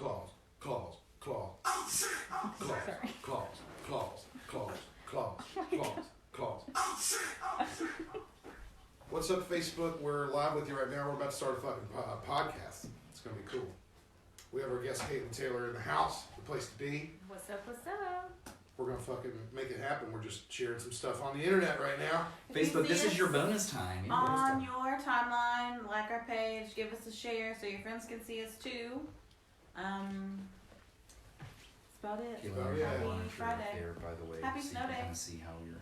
Claws. What's up, Facebook? We're live with you right now. We're about to start a fucking podcast. It's going to be cool. We have our guest, Kaitlyn Taylor, in the house. The place to be. What's up, what's up? We're going to fucking make it happen. We're just sharing some stuff on the internet right now. Facebook, this is your bonus time. Yeah, on your timeline, like our page, give us a share so your friends can see us too. That's about it. Kayla, Yeah. Happy Happy Friday. There, by the way, Happy so snow you day. can see how you're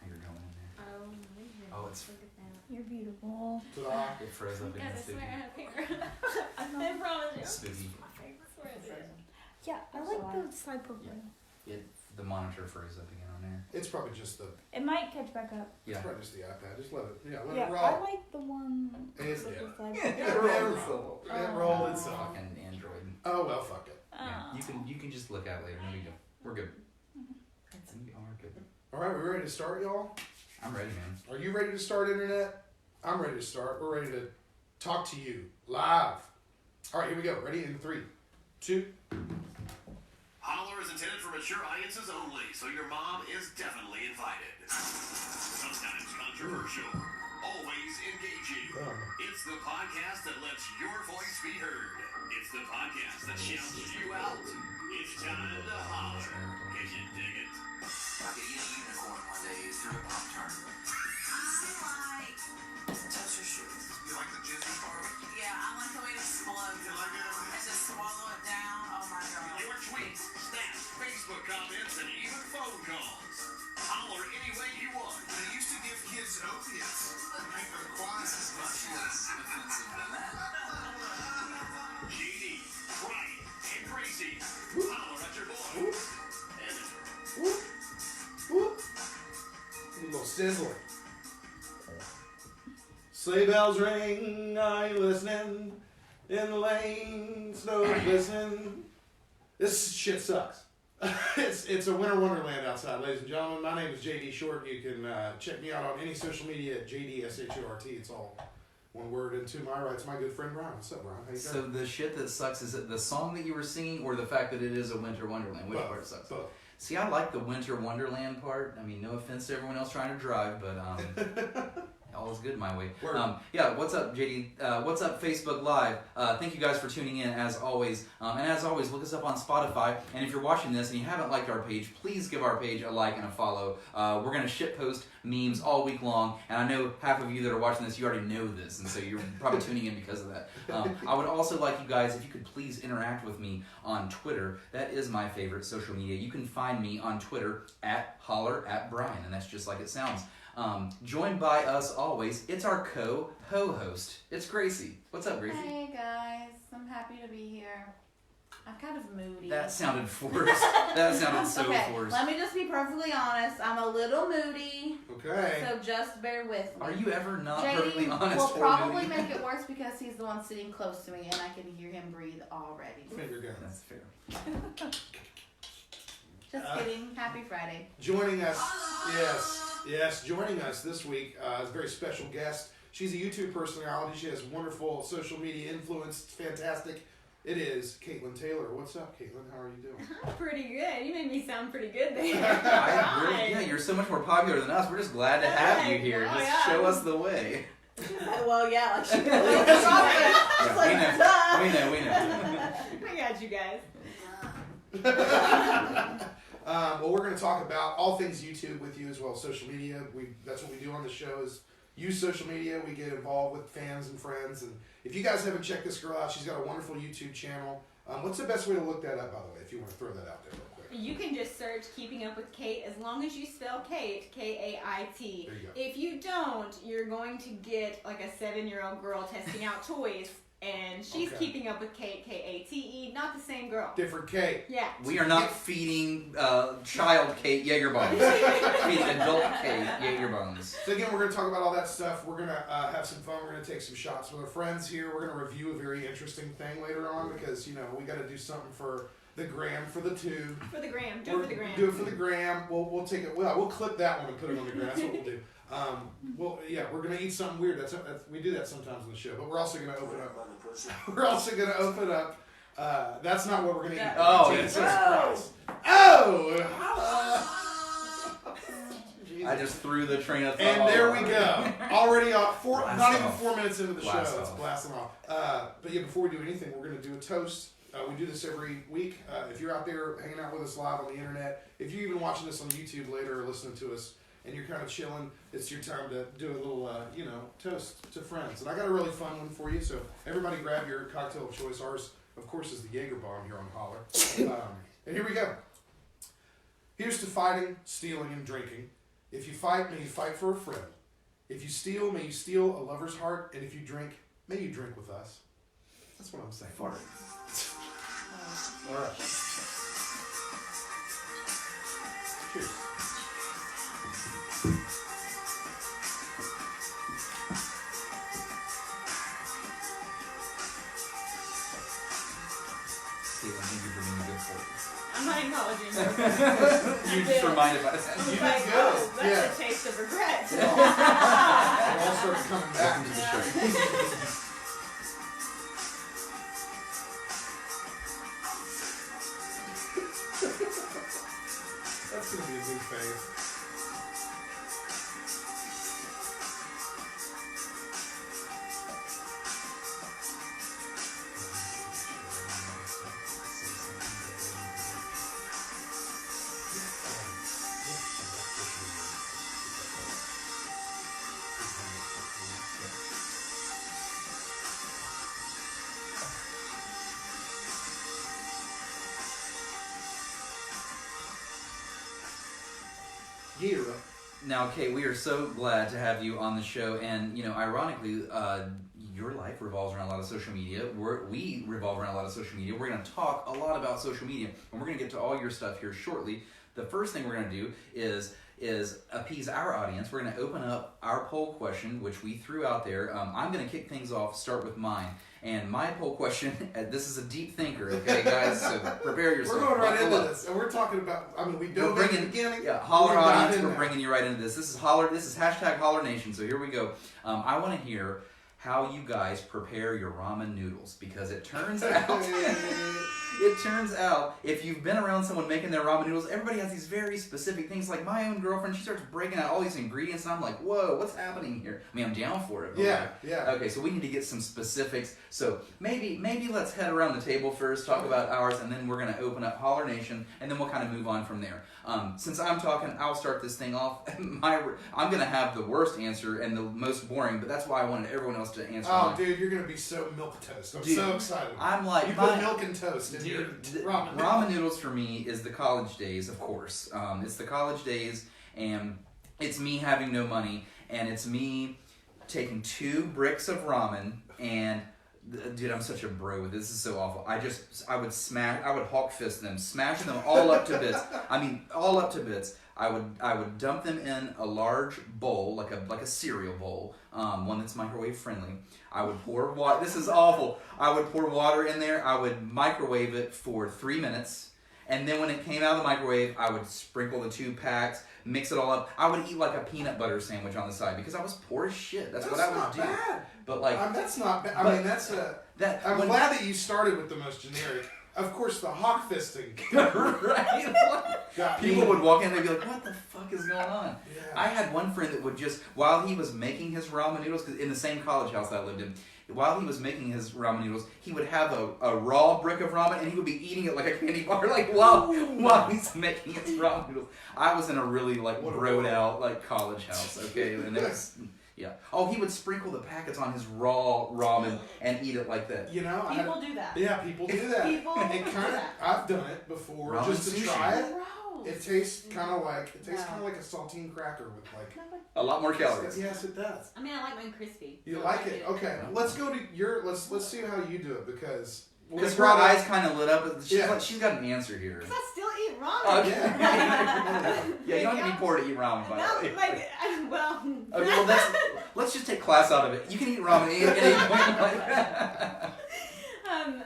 going in there. Oh, it's- look at that. You're beautiful. Ta-da. It froze up in Guys, the I sticky. swear I have hair. I promise you. Spooky. My favorite swear it is. Yeah, I like the side profile. The monitor froze up again on there. It's probably just the It might catch back up. it's Yeah. probably just the iPad. Just let it let Yeah, it I roll. like the one It's- with yeah. the side Yeah, profile. It rolled itself. Fucking Android. Oh well, fuck it. Yeah, you can just look at it later. No big deal. We're good. We are good. All right, we ready to start, y'all? I'm ready, man. Are you ready to start, Internet? I'm ready to start. We're ready to talk to you live. All right, here we go. Ready in 3, 2. Holler is intended for mature audiences only, so your mom is definitely invited. Sometimes controversial, always engaging. It's the podcast that lets your voice be heard. It's the podcast that shouts you out. It's time to holler. Can you dig it? I could eat a unicorn one day through a pop tart. Touch your shoes. You like the Disney part? Yeah, I like the way it explodes. You like it? And just swallow it down. Oh my god. Your tweets, snaps, Facebook comments, and even phone calls. Holler any way you want. They used to give kids opiates and make them quiet. Much less offensive than that. JD, Brian, and Gracie. Holler at your boy. And Whoop. Whoop. A little sizzling. Sleigh bells ring, are you listening? In the lane, snow glistening. This shit sucks. It's a winter wonderland outside, ladies and gentlemen. My name is JD Short. You can check me out on any social media at JDSHORT. It's all one word. And to my right, it's my good friend Brian. What's up, Brian? How you So doing? the shit that sucks, is it the song that you were singing or the fact that it is a winter wonderland? Which part sucks? Both. See, I like the winter wonderland part. I mean, no offense to everyone else trying to drive, but all is good my way. Word. Yeah, what's up, JD? What's up, Facebook Live? Thank you guys for tuning in, as always. And as always, look us up on Spotify. And if you're watching this and you haven't liked our page, please give our page a like and a follow. We're going to shitpost memes all week long. And I know half of you that are watching this, you already know this. And so you're probably tuning in because of that. I would also like you guys, if you could please interact with me on Twitter. That is my favorite social media. You can find me on Twitter at Holler at Brian. And that's just like it sounds. Joined by us always, it's our co-host. It's Gracie. What's up, Gracie? Hey guys, I'm happy to be here. I'm kind of moody. That sounded forced. That sounded so okay, forced. let me just be perfectly honest. I'm a little moody, Okay. so just bear with me. Are you ever not JD perfectly honest will or probably moody? make it worse because he's the one sitting close to me and I can hear him breathe already. Finger guns. That's fair. Just kidding. Happy Friday. Joining us, yes, joining us this week is a very special guest. She's a YouTube personality. She has wonderful social media influence. It's fantastic. It is Kaitlyn Taylor. What's up, Kaitlyn? How are you doing? Pretty good. You made me sound pretty good there. Yeah, you're so much more popular than us. We're just glad to have you here. Oh, Just yeah. show us the way. Well, yeah, like she really Yeah, like, duh. we know. I got you guys. Well, we're going to talk about all things YouTube with you as well as social media. That's what we do on the show is use social media. We get involved with fans and friends. And if you guys haven't checked this girl out, she's got a wonderful YouTube channel. What's the best way to look that up, by the way, if you want to throw that out there real quick? You can just search Keeping Up With Kait as long as you spell Kait, K-A-I-T. There you go. If you don't, you're going to get like a 7-year-old girl testing out toys, and she's Okay. keeping up with Kait, K-A-T-E, not the same girl. Different Kate. Yeah. We are not feeding child Kate Jaeger bones. Feeding adult Kate Jaeger bones. So again, we're going to talk about all that stuff. We're going to have some fun. We're going to take some shots with our friends here. We're going to review a very interesting thing later on because, you know, we got to do something for the gram, for the tube. For the gram. Do it for the gram. Do it for the gram. We'll take it. We'll clip that one and put it on the gram. That's what we'll do. We're gonna eat something weird. That's we do that sometimes on the show. But we're also gonna open up. We're also gonna open up That's not what we're gonna eat. Oh, Jesus it's- Christ. Oh! I just threw the train of thought. And there we go. Already off Blast not even off. 4 minutes into the Blast show. It's off. blasting off. But yeah, before we do anything, we're going to do a toast. We do this every week. If you're out there hanging out with us live on the internet, if you're even watching this on YouTube later or listening to us, and you're kind of chilling, it's your time to do a little, toast to friends. And I got a really fun one for you. So everybody grab your cocktail of choice. Ours, of course, is the Jaeger bomb here on Holler. And here we go. Here's to fighting, stealing, and drinking. If you fight, may you fight for a friend. If you steal, may you steal a lover's heart. And if you drink, may you drink with us. That's what I'm saying. Fart. All right. Cheers. Caitlin, thank you for being a good sport. I'm not acknowledging that. You just reminded by that. I was You did like, good. oh, that's Yeah. a taste of regret. It all started coming back. Welcome to the show. That's going to be a new phase. Yeah. Now, Kate, we are so glad to have you on the show, and ironically, your life revolves around a lot of social media. We revolve around a lot of social media. We're going to talk a lot about social media, and we're going to get to all your stuff here shortly. The first thing we're going to do is appease our audience. We're going to open up our poll question, which we threw out there. I'm going to kick things off, start with mine. And my poll question, this is a deep thinker, okay, guys? So prepare yourself. We're going right Buckle into up. this, and we're talking about. I mean, we We're dove in bringing, the beginning. yeah, Holler we got audience, in we're now. bringing you right into this. This is Holler. This is hashtag Holler Nation. So here we go. I want to hear how you guys prepare your ramen noodles, because it turns out, if you've been around someone making their ramen noodles, everybody has these very specific things. Like my own girlfriend, she starts breaking out all these ingredients, and I'm like, whoa, what's happening here? I mean, I'm down for it. But Yeah, yeah. Okay, so we need to get some specifics. So maybe let's head around the table first, talk about ours, and then we're going to open up Holler Nation, and then we'll kind of move on from there. Since I'm talking, I'll start this thing off. I'm going to have the worst answer and the most boring, but that's why I wanted everyone else to answer Oh, mine. dude, you're going to be so milk toast. I'm Dude, so excited. I'm like, you put milk and toast in your ramen. Ramen noodles for me is the college days, of course. It's the college days, and it's me having no money, and it's me taking 2 bricks of ramen, and dude, I'm such a bro with this. This is so awful. I would Hulk fist them, smashing them all up to bits. I mean, all up to bits. I would dump them in a large bowl, like a cereal bowl, one that's microwave friendly. I would pour water. This is awful. I would pour water in there. I would microwave it for 3 minutes, and then when it came out of the microwave, I would sprinkle the 2 packs, mix it all up. I would eat like a peanut butter sandwich on the side because I was poor as shit. That's what I would not do. Bad. But like, that's not bad. I but mean, that's a. that. I'm when- glad that you started with the most generic. Of course, the hawk fisting. right? got People me. would walk in and they'd be like, what the fuck is going on? Yeah. I had one friend that would just, while he was making his ramen noodles, because in the same college house that I lived in, while he was making his ramen noodles, he would have a raw brick of ramen and he would be eating it like a candy bar, like while he's making his ramen noodles. I was in a really like What a broed world. out like college house, okay? And it was, yeah. Oh, he would sprinkle the packets on his raw ramen and eat it like that. You know, People do that. yeah, people do that. People it do kind of. that. I've done it before Ramen just to sushi. try it. Gross. It tastes kind of like No. a saltine cracker with like. A lot more calories. Yes, it does. I mean, I like mine crispy. You So like I it? do. Okay, let's go to your. Let's see how you do it because. Because her eyes kind of lit up. Yeah. She's got an answer here. Because I still eat ramen. Oh, Yeah. Yeah, you don't have to be poor to eat ramen, by the No, way. like, well. Okay, well, let's just take class out of it. You can eat ramen at any point. Like I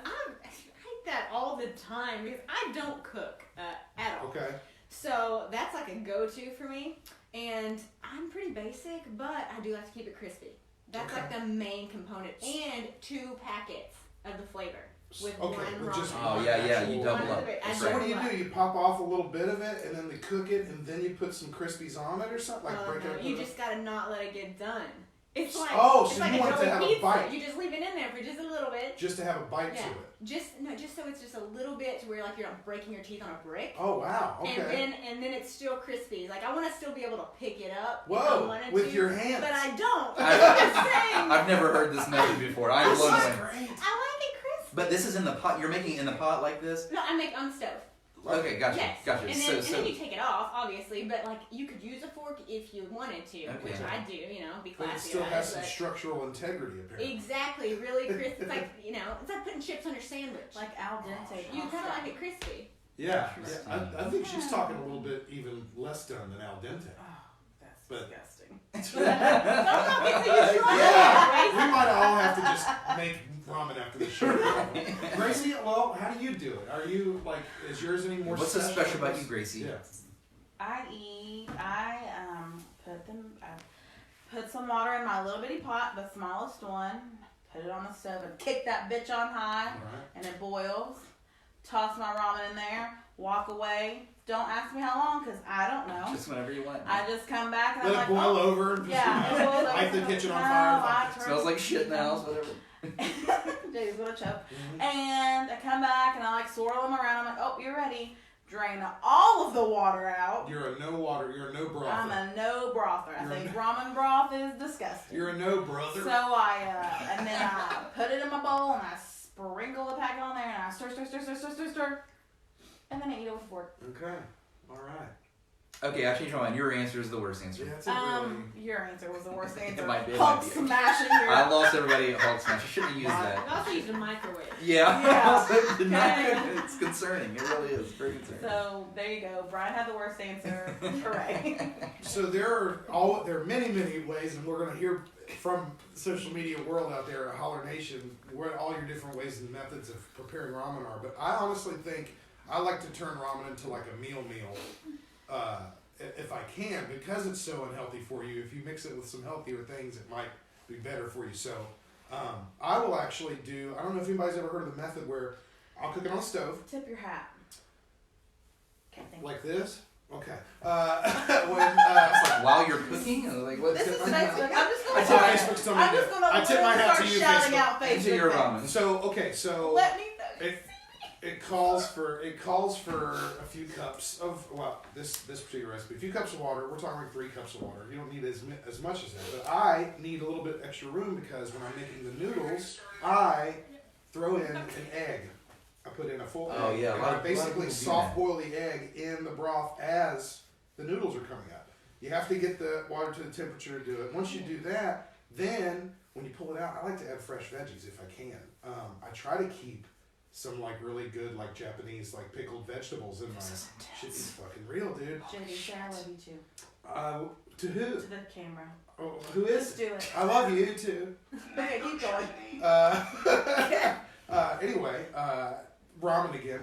eat that all the time because I don't cook at all. Okay. So that's like a go-to for me. And I'm pretty basic, but I do like to keep it crispy. That's Okay. like the main component. And 2 packets of the flavor. with Okay, one with ramen. just Oh yeah, you actual- double One up. of the- That's So right. what do? You pop off a little bit of it, and then they cook it, and then you put some Crispies on it or something? Like break No, it up? you just gotta not let it get done. It's like Oh, it's so like you a want it to Joey have a pizza. bite. You just leave it in there for just a little bit. Just to have a bite Yeah. to it. Just so it's just a little bit to where like you're not breaking your teeth on a brick. Oh wow. Okay. And then it's still crispy. Like I want to still be able to pick it up. if I Whoa, wanted with to, your hands. But I don't. I- I'm just saying. I've never heard this method before. I'm This blown is away. great. I like it crispy. But this is in the pot. You're making it in the pot like this. No, I make on the stove. Okay, gotcha, Yes. gotcha. And then, and then you take it off, obviously, but like you could use a fork if you wanted to, Okay. which I do, you know, be But classy. it still about has it, some but- structural integrity apparently. Exactly, really crispy. It's like, you know, it's like putting chips on your sandwich. Like al dente. You kind of pasta. like it crispy. Yeah. Interesting. I think she's talking a little bit even less done than al dente. Oh, that's But- disgusting. Don't knock it till you try Yeah, it. we might all have to just make ramen after the show. Gracie, well, how do you do it? Are you like, is yours any more What's so special? special about you, Gracie? Yeah. I put some water in my little bitty pot, the smallest one, put it on the stove and kick that bitch on high, All right. and it boils. Toss my ramen in there, walk away. Don't ask me how long, because I don't know. Just whenever you want. I just come back and Let I'm it like, boil oh, over and just, yeah, it boils over. light the kitchen on No, fire. I Fuck it. turn- Smells like shit in the house, whatever. Jay's gonna choke. Mhm. And I come back and I like swirl them around. I'm like, oh, you're ready. Drain all of the water out. You're a no water, you're a no broth. I'm a no brother. I You're think a- ramen broth is disgusting. You're a no brother. So and then I put it in my bowl and I sprinkle the packet on there and I stir, and then I eat it with a fork. Okay. All right. Okay, I changed my mind. Your answer is the worst answer. Yeah, it's a really. Your answer was the worst answer. might be, it Hulk might be. smashing your. I lost everybody at Hulk Smash. I shouldn't have used I that. also used a microwave. Yeah. Yeah. Did not- Okay. It's concerning. It really is. It's very concerning. So there you go. Brian had the worst answer. Hooray. So there are many ways, and we're going to hear from the social media world out there, Holler Nation, what all your different ways and methods of preparing ramen are. But I honestly think I like to turn ramen into like a meal, if I can, because it's so unhealthy for you. If you mix it with some healthier things, it might be better for you. So I will actually do. I don't know if anybody's ever heard of the method where I'll cook it on the stove. Tip your hat. Okay, thank you. Like this? Okay. It's like while you're cooking, and like what's This is my Facebook. I'm just I gonna. tip start- Facebook's telling me I'm just that. gonna I tip my hat start to you, shouting Facebook. out Facebook. into your things. ramen. So okay, so Let me know. it calls for a few cups of this particular recipe, a few cups of water. We're talking like 3 cups of water. You don't need as much as that, but I need a little bit extra room because when I'm making the noodles, I throw in an egg. I put in a full egg. Oh, yeah, a and lot I of basically people do soft that. boil the egg in the broth as the noodles are coming up. You have to get the water to the temperature to do it. Once you do that, then when you pull it out, I like to add fresh veggies if I can. I try to keep some like really good like Japanese like pickled vegetables in my. Shit is fucking real, dude. JD, say I love you too. To who? To the camera. Oh, who is Just it? do it. I love you too. Okay, keep going. Anyway, ramen again.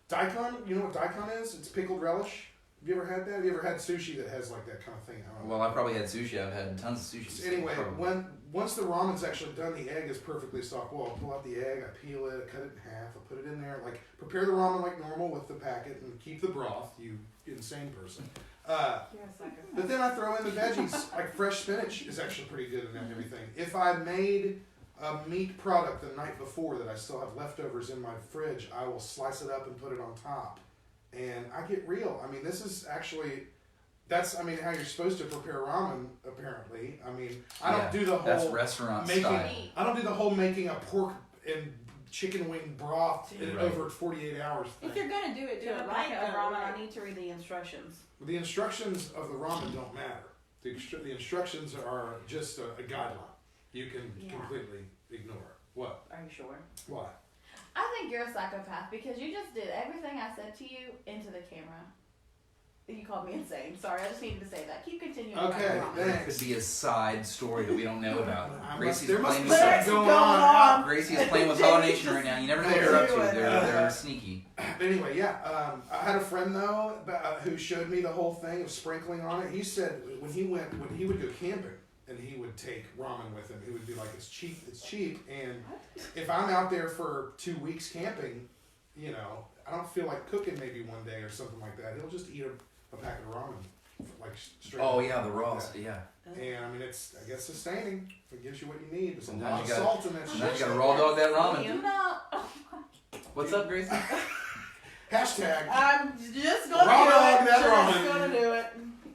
Daikon, you know what daikon is? It's pickled relish. Have you ever had that? Have you ever had sushi that has like that kind of thing? I don't know. Well, I probably had sushi. I've had tons of sushi. So anyway, probably. once the ramen's actually done, the egg is perfectly soft. Well, I'll pull out the egg, I peel it, I cut it in half, I put it in there. Like prepare the ramen like normal with the packet and keep the broth. You insane person. You're a sucker. But then I throw in the veggies. Like fresh spinach is actually pretty good in that and everything. If I made a meat product the night before that I still have leftovers in my fridge, I will slice it up and put it on top. And I get real. I mean, this is actually, how you're supposed to prepare ramen, apparently. I mean, I don't do the whole That's restaurant making, style. I don't do the whole making a pork and chicken wing broth in Right. over 48 hours thing. If you're gonna do it, do To it a right. packet of ramen, right. I need to read the instructions. The instructions of the ramen don't matter. The instructions are just a guideline. You can Yeah. completely ignore. What? Are you sure? Why? I think you're a psychopath because you just did everything I said to you into the camera. You called me insane. Sorry, I just needed to say that. Keep continuing. about Okay, your ramen. thanks. There could be a side story that we don't know about. Gracie's there must playing be with something What's going going on. on? Gracie is playing with Holler Nation right now. You never know what they're up to. They're sneaky. But anyway, yeah. I had a friend though who showed me the whole thing of sprinkling on it. He said when he would go camping and he would take ramen with him. He would be like, it's cheap, and if I'm out there for 2 weeks camping, you know, I don't feel like cooking maybe one day or something like that. He'll just eat a packet of ramen, like straight. Oh up yeah, the like raw. that. Yeah. And I mean, it's, I guess, sustaining. It gives you what you need. There's a Sometimes lot of you gotta- salt in that Sometimes shit. you gotta raw dog that ramen. You know, What's up, Gracie? Hashtag. I'm just gonna Raw do dog it. that Just ramen. gonna do it.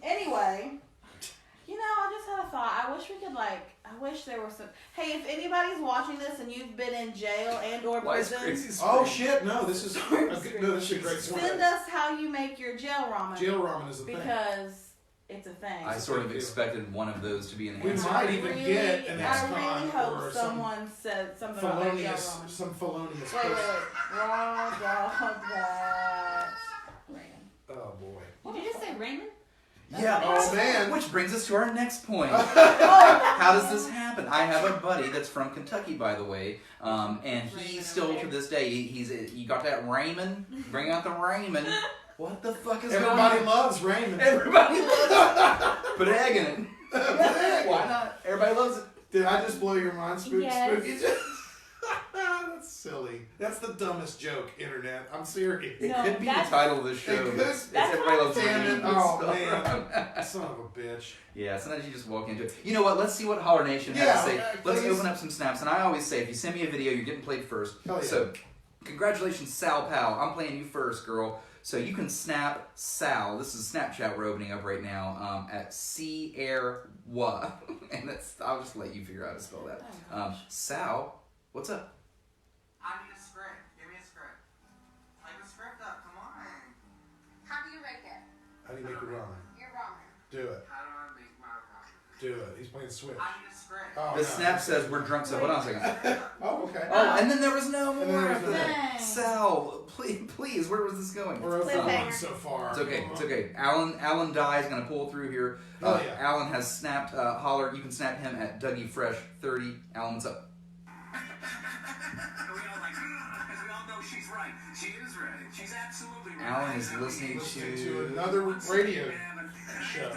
Anyway, you know, I just had a thought. I wish we could I wish there were some. Hey, if anybody's watching this and you've been in jail and or Why is prison, Gracie Oh screaming? shit! No, this is no, this is a great send one. us how you make your jail ramen Jail ramen is a thing. because it's a thing. I sort of expected one of those to be an We answer. might even get an I ex-con really hope or someone said something about their jail felonious, ramen. some felonious. Wait. person. Raw dog that ramen. Oh boy. Did you just say Raymond? Yeah. Oh man. Which brings us to our next point. How does this happen? I have a buddy that's from Kentucky, by the way, and he Raymond still over to there. this day, you got that ramen? Bring out the ramen. What the fuck is Everybody going on? loves ramen. Everybody loves it. Put an egg in it. Why not? Everybody loves it. Did I just blow your mind, Spooky? Yes. Spooky? That's silly. That's the dumbest joke, internet. I'm serious. It No, could be the that's- title of the show. It could. It's That's Everybody what Loves I'm Damn Ramen. it. Oh man. Son of a bitch. Yeah, sometimes you just walk into it. You know what? Let's see what Holler Nation has Yeah, to say. Let's please. open up some snaps. And I always say, if you send me a video, you're getting played first. Hell yeah. So, congratulations, Sal Pal. I'm playing you first, girl. So you can snap Sal. This is Snapchat we're opening up right now at Sierra. And that's, I'll just let you figure out how to spell that. Sal, what's up? I need a script. Give me a script. Type a script up. Come on. How do you make it? How do you make your ramen? Your ramen. Do it. How do I make my ramen? Do it. He's playing Switch. I need a script. Oh, The no. snap says we're drunk, so hold on a second. Oh, okay. Oh, and then there was no And then more there of was no that. more. Sal, please, where was this going? We're over Cliffhanger. one so far. It's okay. It's okay. Alan Dye is gonna pull through here. Oh, yeah. Alan has snapped Holler. You can snap him at Dougie Fresh 30. Alan, what's up? And we all like, because we all know she's right. She is right. She's absolutely right. Alan is listening Listening to to, another radio show.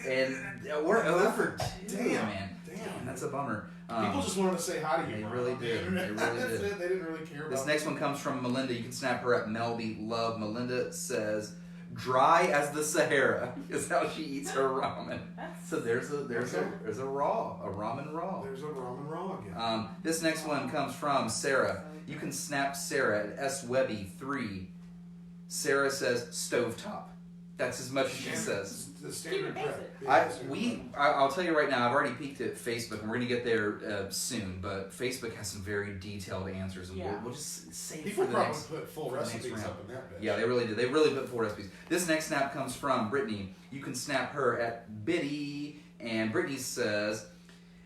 and we're over. Damn. Man. Damn. That's a bummer. People just wanted to say hi to you. they Ron, really on the did. internet. They really That's did. it. They didn't really care about This it. next one comes from Melinda. You can snap her at Melby Love. Melinda says, "Dry as the Sahara" is how she eats her ramen. So there's a ramen raw. There's a ramen raw again. This next one comes from Sarah. You can snap Sarah at SWebby3. Sarah says stovetop. That's as much as she says. The standard Keep it prep. basic. Yeah, I'll tell you right now, I've already peeked at Facebook, and we're going to get there soon, but Facebook has some very detailed answers, and Yeah. we'll just save People for the probably next... put full for the next recipes round. up in that bitch. Yeah, they really did. They really put full recipes. This next snap comes from Brittany. You can snap her at Biddy, and Brittany says,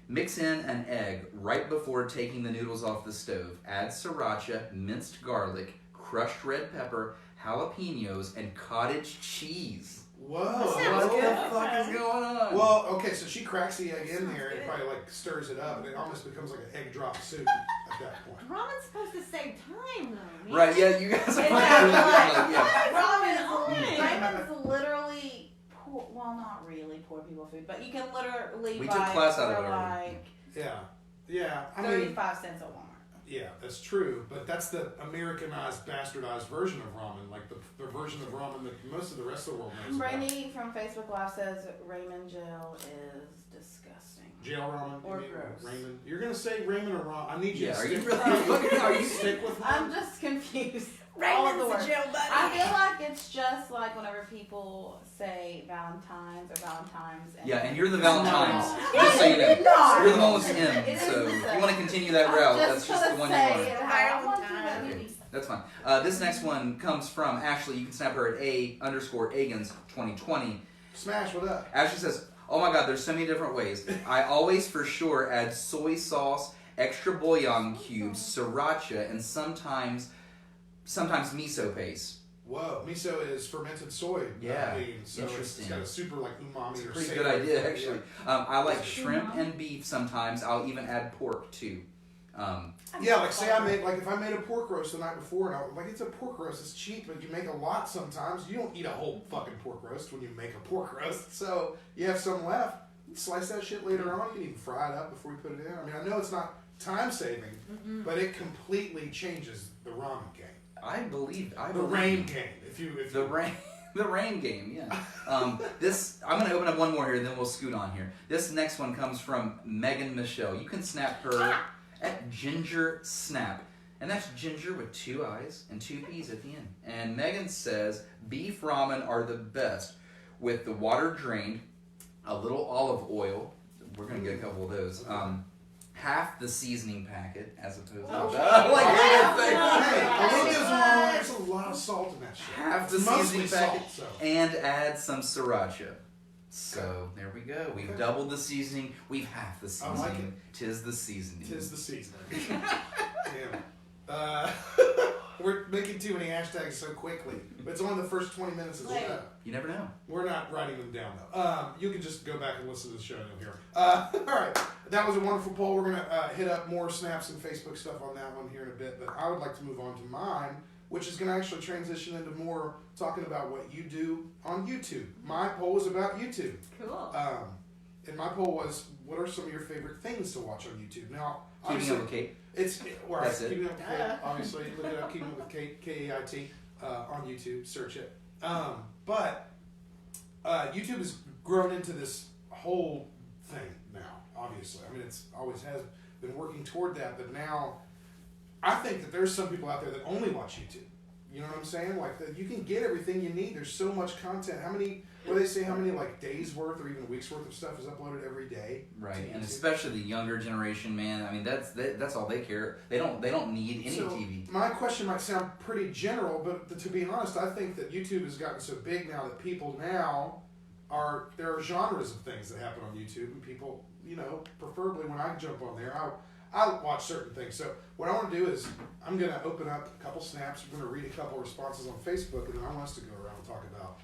mix in an egg right before taking the noodles off the stove. Add sriracha, minced garlic, crushed red pepper, jalapenos, and cottage cheese. Whoa. What good. the fuck is going on? Well, okay, so she cracks the egg in there and probably like stirs it up, and it almost becomes like an egg drop soup at that point. Ramen's supposed to save time, though. Man. Right, yeah, you guys are Yeah, really like- good. Yeah. Ramen's literally poor, well, not really poor people food, but you can literally We buy took class out for of it already. like Yeah. Yeah. I mean, 35 cents at Walmart. yeah, that's true, but that's the Americanized, bastardized version of ramen, like the version of ramen that most of the rest of the world knows about. Brandy from Facebook Live says ramen gel is disgusting. Jail ramen? Or you mean, gross. ramen? You're going to say ramen or ramen? I need you Yeah, to are you stick really Are you stick with I'm ramen? just confused. All of the words. jail buddy. I feel like it's just like whenever people say Valentine's or Valentine's. Yeah, and you're the Valentine's. No. Just so you know. It's not. You're the one with the It M. is So the if same. you want to continue that I'm route, that's just gonna the one you say are. it how I want to, Valentine's. but Okay, maybe- that's fine. This next one comes from Ashley. You can snap her at A_Agans 2020. Smash, what up? Ashley says, "Oh my God, there's so many different ways. I always for sure add soy sauce, extra bouillon cubes, sriracha, and sometimes miso paste." Whoa, miso is fermented soy. Yeah, bean, so interesting. It's got a super like umami It's a or pretty savory good idea, flavor, actually. I like shrimp and beef sometimes. I'll even add pork too. Yeah, like say if I made a pork roast the night before, and it's a pork roast, it's cheap, but you make a lot sometimes. You don't eat a whole fucking pork roast when you make a pork roast, so you have some left. slice that shit later on. You can even fry it up before you put it in. I mean, I know it's not time saving, but it completely changes the ramen game. I believe The rain game. The rain game, yeah. This I'm gonna open up one more here, and then we'll scoot on here. This next one comes from Megan Michelle. You can snap her at Ginger Snap, and that's Ginger with 2 I's and 2 P's at the end. And Megan says beef ramen are the best with the water drained, a little olive oil. We're gonna get a couple of those. Half the seasoning packet as opposed to There's a lot of salt in that shit. half the It's mostly seasoning packet salt, so. and add some siracha. So there we go. We've doubled the seasoning. We've half the seasoning. I like it. Tis the seasoning. Tis the seasoning. Damn. We're making too many hashtags so quickly. But it's only the first 20 minutes of the show. You never know. We're not writing them down, though. You can just go back and listen to the show and you'll hear them. All right. That was a wonderful poll. We're going to hit up more snaps and Facebook stuff on that one here in a bit. But I would like to move on to mine, which is going to actually transition into more talking about what you do on YouTube. My poll was about YouTube. Cool. And my poll was, what are some of your favorite things to watch on YouTube? Now, Keeping Up With Kait. That's it. Keeping Up With Kait, obviously. Look it up, Keeping Up With Kait, K-A-I-T, on YouTube. Search it. But YouTube has grown into this whole thing now, obviously. I mean, it's always has been working toward that, but now I think that there's some people out there that only watch YouTube. You know what I'm saying? Like, you can get everything you need. There's so much content. How many like days worth or even weeks worth of stuff is uploaded every day? Right, and especially the younger generation, man. I mean, that's all they care. They don't need any TV. My question might sound pretty general, but to be honest, I think that YouTube has gotten so big now that people now there are genres of things that happen on YouTube, and people, preferably when I jump on there, I watch certain things. So what I want to do is I'm going to open up a couple snaps. We're going to read a couple responses on Facebook, and then I want us to go around and talk about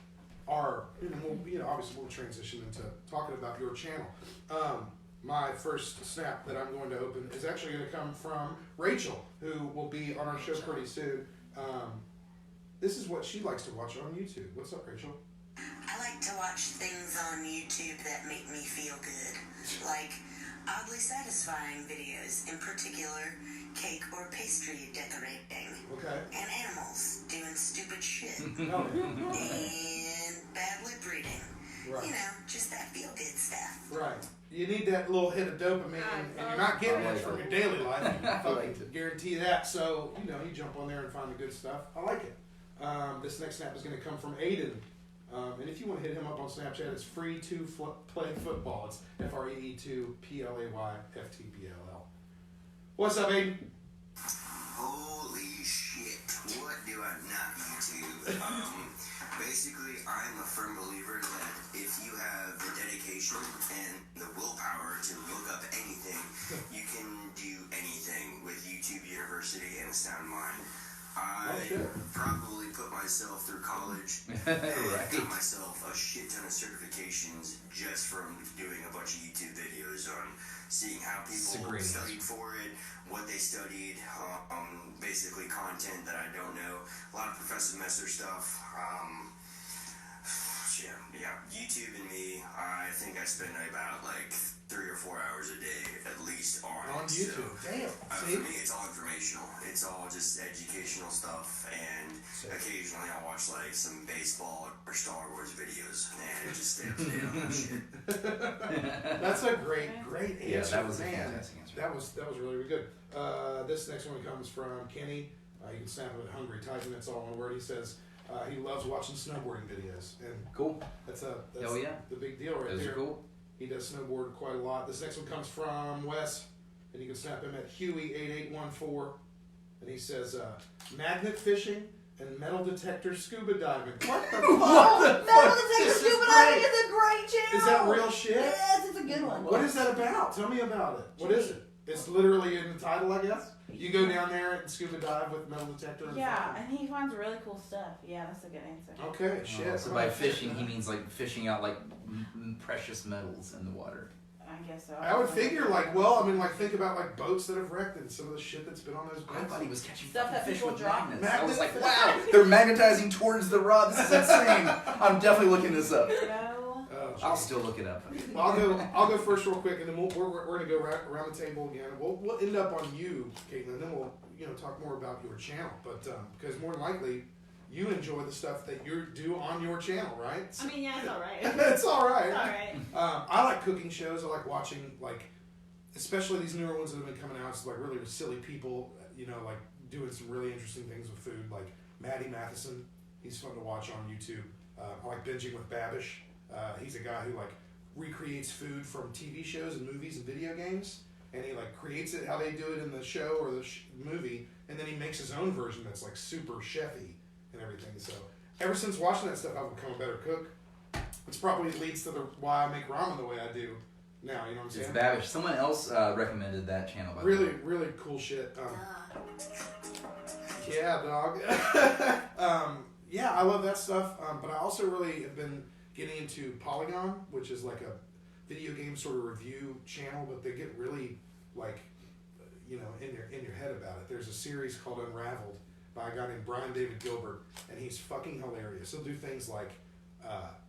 obviously we'll transition into talking about your channel. My first snap that I'm going to open is actually going to come from Rachel, who will be on our show pretty soon. This is what she likes to watch on YouTube. What's up, Rachel? I like to watch things on YouTube that make me feel good, like oddly satisfying videos, in particular cake or pastry decorating, and animals doing stupid shit, and bad lip reading. Right. Just that feel-good stuff. Right. You need that little hit of dopamine, and you're not getting it from your daily life. I fucking guarantee you that. So, you jump on there and find the good stuff. I like it. This next snap is going to come from Aiden. And if you want to hit him up on Snapchat, it's free to play football. It's FREE2PLAYFTBLL. What's up, Aiden? Holy shit, what do I not YouTube? Basically, I'm a firm believer that if you have the dedication and the willpower to look up anything, you can do anything with YouTube University and a sound mind. I probably put myself through college and got myself a shit ton of certifications just from doing a bunch of YouTube videos on seeing how people studied for it, what they studied, basically content that I don't know, a lot of Professor Messer stuff. YouTube and me, I think I spend about 3 or 4 hours a day at least on YouTube. So, damn. For me, it's all informational. It's all just educational stuff, and occasionally I'll watch some baseball or Star Wars videos, and just stay up to date on that shit. That's a great answer. Yeah, that was a fantastic answer. That was really, really good. This next one comes from Kenny. You can snap it at Hungry Titan. That's all one word. He says he loves watching snowboarding videos. And cool. That's the big deal right there. Those are cool. He does snowboard quite a lot. This next one comes from Wes, and you can snap him at Huey8814, and he says magnet fishing and metal detector scuba diving. What the fuck? Metal detector scuba diving is a great channel. Is that real shit? Yes, it's a good one. What is that about? Tell me about it. What is it? It's literally in the title, I guess. You go down there and scuba dive with metal detector. And he finds really cool stuff. Yeah, that's a good answer. Okay, shit. So by fishing, he means fishing out precious metals in the water. I guess so. I would figure think about boats that have wrecked and some of the shit that's been on those boats. I thought he was catching stuff that fish people with drop. magnets. I was like, wow, they're magnetizing towards the rod. This is insane. I'm definitely looking this up. No. well. I'll still look it up. Well, I'll go first real quick, and then we're going to go around the table again. We'll end up on you, Kaitlyn, and then we'll talk more about your channel. But because more than likely, you enjoy the stuff that you do on your channel, right? I mean, yeah, it's all right. It's all right. It's all right. I like cooking shows. I like watching, like, especially these newer ones that have been coming out. It's like really silly people, like doing some really interesting things with food. Like Maddie Matheson, he's fun to watch on YouTube. I like Binging with Babish. He's a guy who like recreates food from TV shows and movies and video games, and he like creates it how they do it in the show or the movie, and then he makes his own version that's like super chefy and everything. So ever since watching that stuff, I've become a better cook. Which probably leads to why I make ramen the way I do now. You know what I'm saying? It's Babish. Someone else recommended that channel. By the way. Really cool shit. Yeah, dog. Yeah, I love that stuff. But I also really have been getting into Polygon, which is like a video game sort of review channel, but they get really like, in your head about it. There's a series called Unraveled by a guy named Brian David Gilbert, and he's fucking hilarious. He'll do things like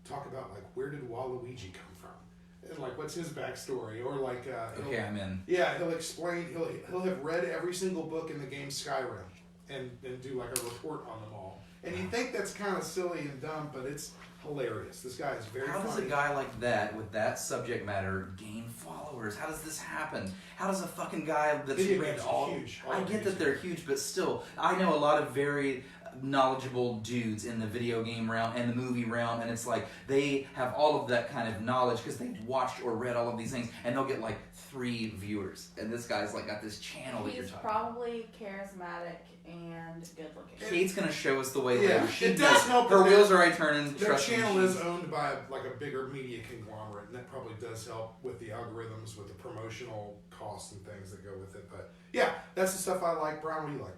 talk about like where did Waluigi come from, and like what's his backstory, or like okay, I'm in. Yeah, he'll explain. He'll have read every single book in the game Skyrim, and do like a report on them all. And you think that's kind of silly and dumb, but it's hilarious. This guy is very funny. How does a guy like that, with that subject matter, gain followers? How does this happen? How does a fucking guy that's read all... Huge. I get that they're huge, but still, I know a lot of very knowledgeable dudes in the video game realm and the movie realm, and it's like they have all of that kind of knowledge because they've watched or read all of these things, and they'll get like 3 viewers, and this guy's like got this channel that you're He's talking probably charismatic and good looking. Kate's gonna show us the way Yeah, later. She it does help. Her wheels are already turning. Their Trust channel me, is owned by like a bigger media conglomerate, and that probably does help with the algorithms, with the promotional costs and things that go with it. But yeah, that's the stuff I like. Brian, what do you like?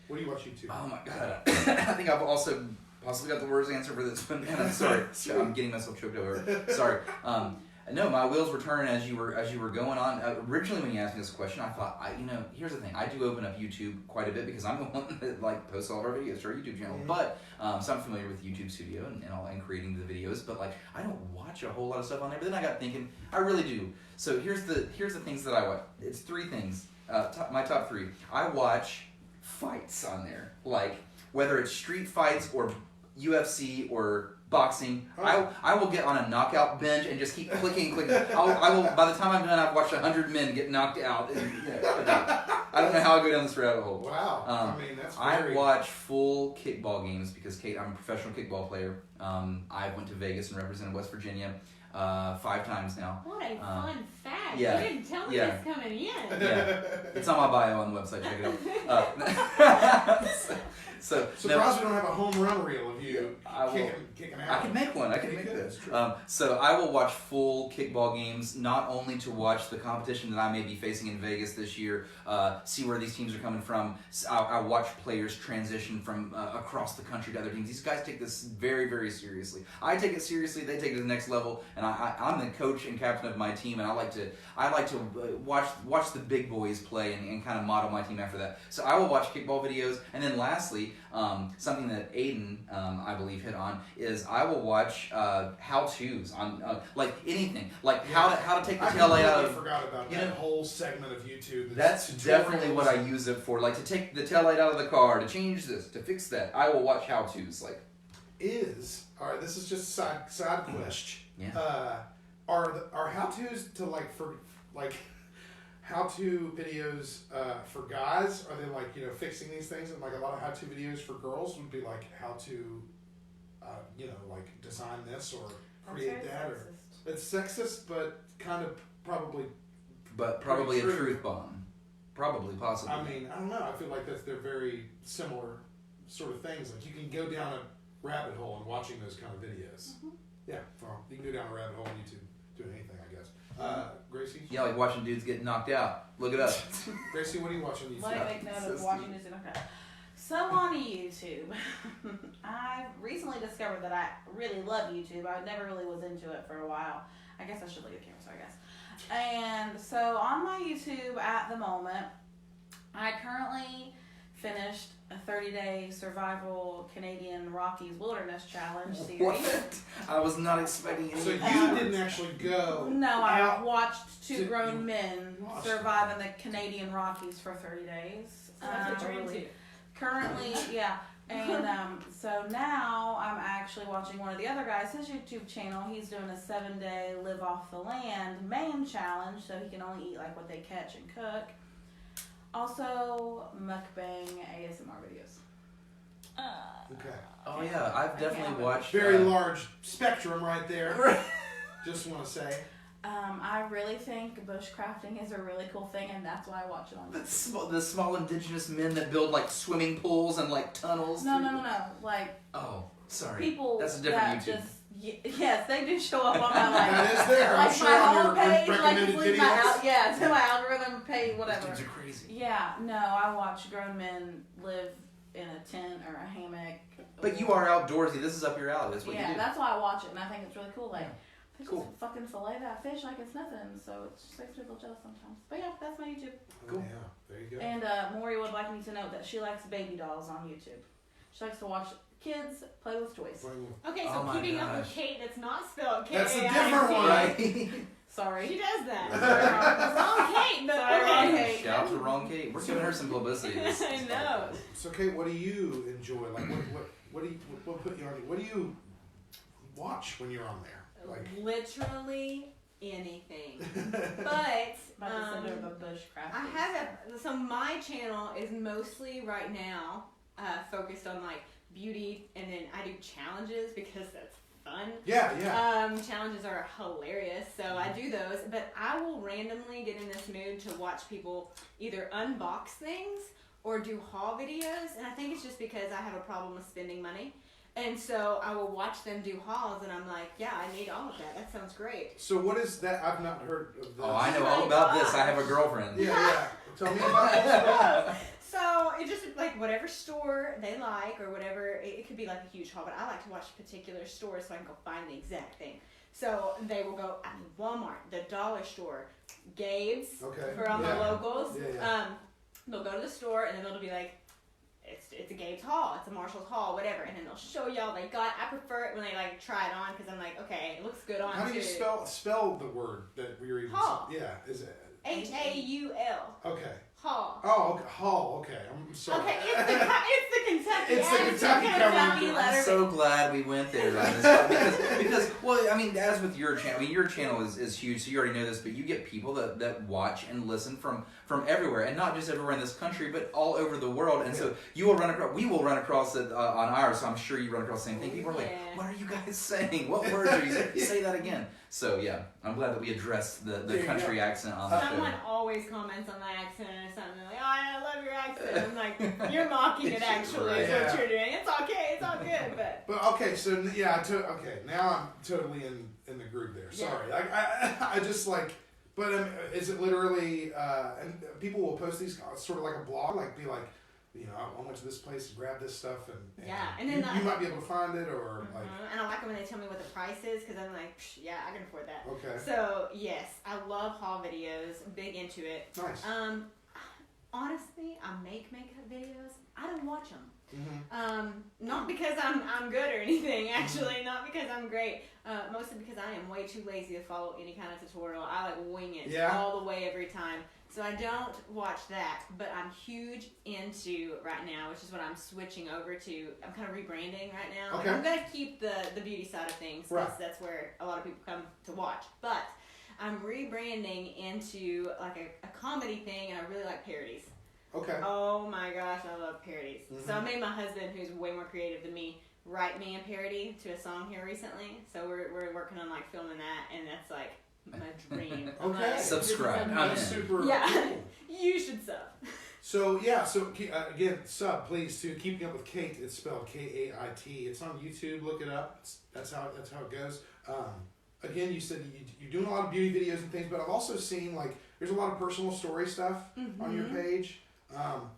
What do you watch YouTube? Oh my god! I think I've also possibly got the worst answer for this one. And I'm sorry, I'm getting myself choked over. Sorry. No, my wheels were turning as you were going on. Originally, when you asked me this question, I thought, here's the thing. I do open up YouTube quite a bit because I'm the one that like posts all of our videos to our YouTube channel. Mm-hmm. But so I'm familiar with YouTube Studio and creating the videos. But like, I don't watch a whole lot of stuff on there. But then I got thinking, I really do. So here's the things that I watch. It's 3 things. My top 3. I watch fights on there, like whether it's street fights or UFC or boxing. I will get on a knockout binge and just keep clicking. I will. By the time I'm done, I've watched 100 men get knocked out. And, I don't know how I go down this rabbit hole. Wow. I mean, that's I watch full kickball games because Kate, I'm a professional kickball player. I went to Vegas and represented West Virginia 5 times now. What a fun fact. Yeah. You didn't tell me this coming in. Yeah. It's on my bio on the website. Check it out. So surprised we don't have a home run reel of you kicking out. I can make one. I can make this. So I will watch full kickball games, not only to watch the competition that I may be facing in Vegas this year, see where these teams are coming from. I watch players transition from across the country to other teams. These guys take this very, very seriously. I take it seriously. They take it to the next level. And I'm the coach and captain of my team, and I like to watch the big boys play and kind of model my team after that. So I will watch kickball videos, and then lastly, something that Aiden, I believe, hit on is I will watch how-tos on like anything, like how to take the tail light out of. I forgot about that whole segment of YouTube. That's definitely what I use it for, like to take the tail light out of the car, to change this, to fix that. I will watch how-tos like. All right, this is just a side question. Yeah. Are how-tos to like how-to videos for guys? Are they like fixing these things? And like a lot of how-to videos for girls would be like how to like design this or create that. Or it's sexist, but kind of probably a truth bomb. Probably, possibly. I mean, I don't know. I feel like they're very similar sort of things. Like you can go down a rabbit hole in watching those kind of videos. Mm-hmm. Yeah, well, you can go down a rabbit hole on YouTube doing anything, I guess. Gracie? Yeah, like watching dudes get knocked out. Look it up. Gracie, what are you watching on YouTube? Let me make note of watching this. Okay. So on YouTube, I recently discovered that I really love YouTube. I never really was into it for a while. I guess I should look at the camera, so I guess. And so on my YouTube at the moment, I currently finished a 30-day survival Canadian Rockies Wilderness Challenge series. What? I was not expecting any. So you didn't actually go. No, I out watched two to- grown men watched survive in the Canadian Rockies for 30 days. So that's what you're into. Currently, yeah. And so now I'm actually watching one of the other guys, his YouTube channel. He's doing a 7-day live off the land Maine challenge, so he can only eat like what they catch and cook. Also, mukbang ASMR videos. Okay. Oh yeah, I've definitely watched. Very large spectrum right there. Just want to say. I really think bushcrafting is a really cool thing, and that's why I watch it on YouTube. The small indigenous men that build like swimming pools and like tunnels. No. Like Oh, sorry. people That's a different that YouTube. yes, they do show up on my life. That is there. I'm Like sure my on whole your page, like recommended just leave videos. to my algorithm page, whatever. Those dudes are crazy. Yeah, no, I watch grown men live in a tent or a hammock. But you are outdoorsy. This is up your alley. That's what you Yeah, do. that's why I watch it, and I think it's really cool. Like, they Cool. just fucking fillet that fish like it's nothing, so it just makes me a little jealous sometimes. But yeah, that's my YouTube. Cool. Oh, yeah, there you go. And Maury would like me to note that she likes baby dolls on YouTube. She likes to watch kids play with toys. Okay, so Oh my keeping up with gosh. Kait, that's not spelled K. That's a different one. Right? Sorry. She does that. Sorry, Wrong Kait, but Sorry, okay. wrong Kait. Shout out to Wrong Kate. We're giving her some publicity. I know. So, Kate, what do you enjoy? Like, what do you what put you on? What do you watch when you're on there? Like, Literally anything. But About to send her the bushcraft. I have so my channel is mostly right now focused on like beauty, and then I do challenges because that's fun. yeah. Challenges are hilarious, so I do those. But I will randomly get in this mood to watch people either unbox things or do haul videos, and I think it's just because I have a problem with spending money. And so I will watch them do hauls, and I'm like, yeah, I need all of that. That sounds great. So what is that? I've not heard of this. Oh, I know all about this. I have a girlfriend. Yeah. Tell me about this. So it just like whatever store they like or whatever. It could be like a huge haul, but I like to watch particular stores so I can go find the exact thing. So they will go at Walmart, the dollar store, Gabe's Okay. for all my locals. Yeah. They'll go to the store and then they'll be like, it's a Gabe's haul, it's a Marshall's haul, whatever, and then they'll show y'all they got. I prefer it when they like try it on because I'm like, okay, it looks good on. How do you too. spell the word that we were even? Haul. Yeah. Is it? Haul. Okay. Haul. Oh, okay. Hall. Okay. I'm sorry. Okay, it's the Kentucky. It's the Kentucky cover. I'm so glad we went there on this because well, I mean, as with your channel, I mean, your channel is huge, so you already know this, but you get people that watch and listen from everywhere, and not just everywhere in this country, but all over the world, and so we will run across it on ours, so I'm sure you run across the same thing. People are like, what are you guys saying? What words are you saying? Say that again. So yeah, I'm glad that we addressed the country accent on the Someone show. always comments on my accent or something like, oh, I love your accent. I'm like, you're mocking it actually, is Yeah. what you're doing. It's okay, it's all good, but. But okay, so yeah, okay, now I'm totally in the group there. Sorry, I just like, but is it literally? And people will post these sort of like a blog, like be like, you know, I went to this place and grabbed this stuff, and Yeah, and then you might be able to find it, or like. And I like it when they tell me what the price is because I'm like, yeah, I can afford that. Okay. So yes, I love haul videos. I'm big into it. Nice. Honestly, I make makeup videos. I don't watch them. Mm-hmm. Not because I'm good or anything. Actually, not because I'm great. Mostly because I am way too lazy to follow any kind of tutorial. I like wing it all the way every time. So I don't watch that, but I'm huge into right now, which is what I'm switching over to. I'm kind of rebranding right now. Okay. I'm gonna keep the beauty side of things. Right. That's where a lot of people come to watch. But I'm rebranding into like a comedy thing, and I really like parodies. Okay. Oh my gosh, I love parodies. So I made my husband, who's way more creative than me, write me a parody to a song here recently. So we're working on like filming that, and that's like my dream. I'm Okay. like, Subscribe. this I'm is in. Super. Yeah. Cool. You should sub. So yeah, so again, sub please to Keeping Up with Kait. It's spelled Kait. It's on YouTube. Look it up. That's how it goes. Again, you said you're doing a lot of beauty videos and things, but I've also seen like there's a lot of personal story stuff on your page.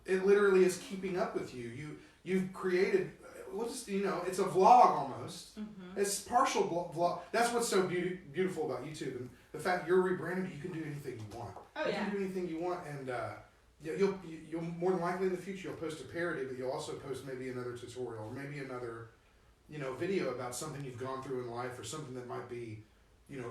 It literally is keeping up with you. You've created. It's a vlog almost. It's partial vlog. That's what's so beautiful about YouTube, and the fact you're rebranded. You can do anything you want. Oh you yeah. can do anything you want, and you'll more than likely in the future you'll post a parody, but you'll also post maybe another tutorial or maybe another, video about something you've gone through in life or something that might be,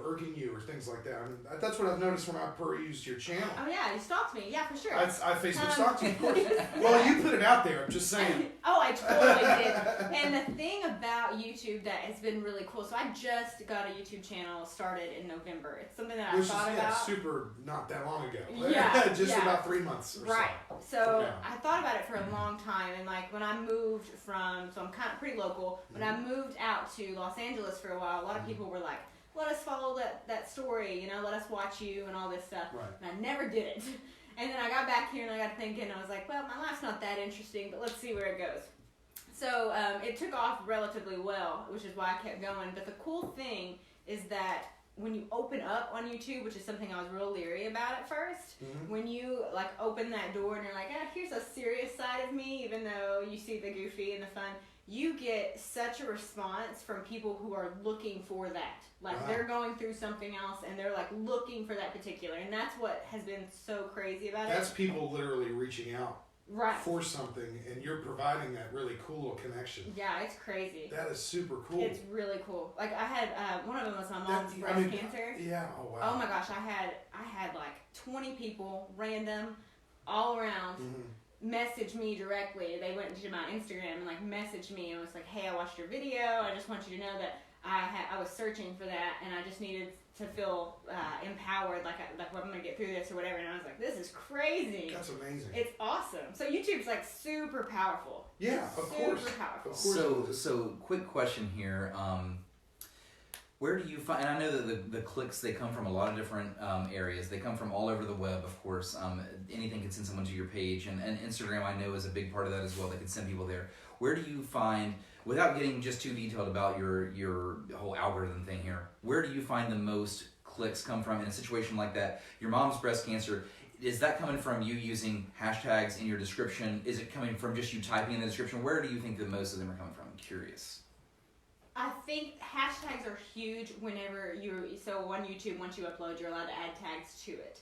irking you or things like that. I mean, that's what I've noticed when I perused your channel. Oh yeah, you stalked me. Yeah, for sure. I Facebook stalked you, of course. Well, you put it out there. I'm just saying. Oh, I totally did. And the thing about YouTube that has been really cool. So I just got a YouTube channel started in November. It's something that I thought about. Super not that long ago. Yeah, just about 3 months. Or right. So yeah. I thought about it for a long time, and like when I moved from, so I'm kind of pretty local. When I moved out to Los Angeles for a while, a lot of people were like, let us follow that story, let us watch you and all this stuff. Right. And I never did it. And then I got back here and I got thinking, I was like, well, my life's not that interesting, but let's see where it goes. So it took off relatively well, which is why I kept going. But the cool thing is that when you open up on YouTube, which is something I was real leery about at first, when you like open that door and you're like, here's a serious side of me, even though you see the goofy and the fun, you get such a response from people who are looking for that. Like they're going through something else and they're like looking for that particular, and that's what has been so crazy about it. That's people literally reaching out right. for something, and you're providing that really cool little connection. Yeah, it's crazy. That is super cool. It's really cool. Like I had one of them was my mom's breast cancer. Yeah. Oh wow. Oh my gosh, I had like 20 people, random, all around. Message me directly. They went to my Instagram and like messaged me and was like, hey, I watched your video. I just want you to know that I was searching for that and I just needed to feel empowered, like I'm gonna get through this or whatever. And I was like, this is crazy. That's amazing. It's awesome. So YouTube's like super powerful. Yeah, of course. Super powerful. Of course. So quick question here. Where do you find, and I know that the clicks, they come from a lot of different areas. They come from all over the web, of course. Anything can send someone to your page, and Instagram I know is a big part of that as well. They can send people there. Where do you find, without getting just too detailed about your whole algorithm thing here, where do you find the most clicks come from in a situation like that? Your mom's breast cancer, is that coming from you using hashtags in your description? Is it coming from just you typing in the description? Where do you think that most of them are coming from? I'm curious. I think hashtags are huge whenever so on YouTube, once you upload, you're allowed to add tags to it.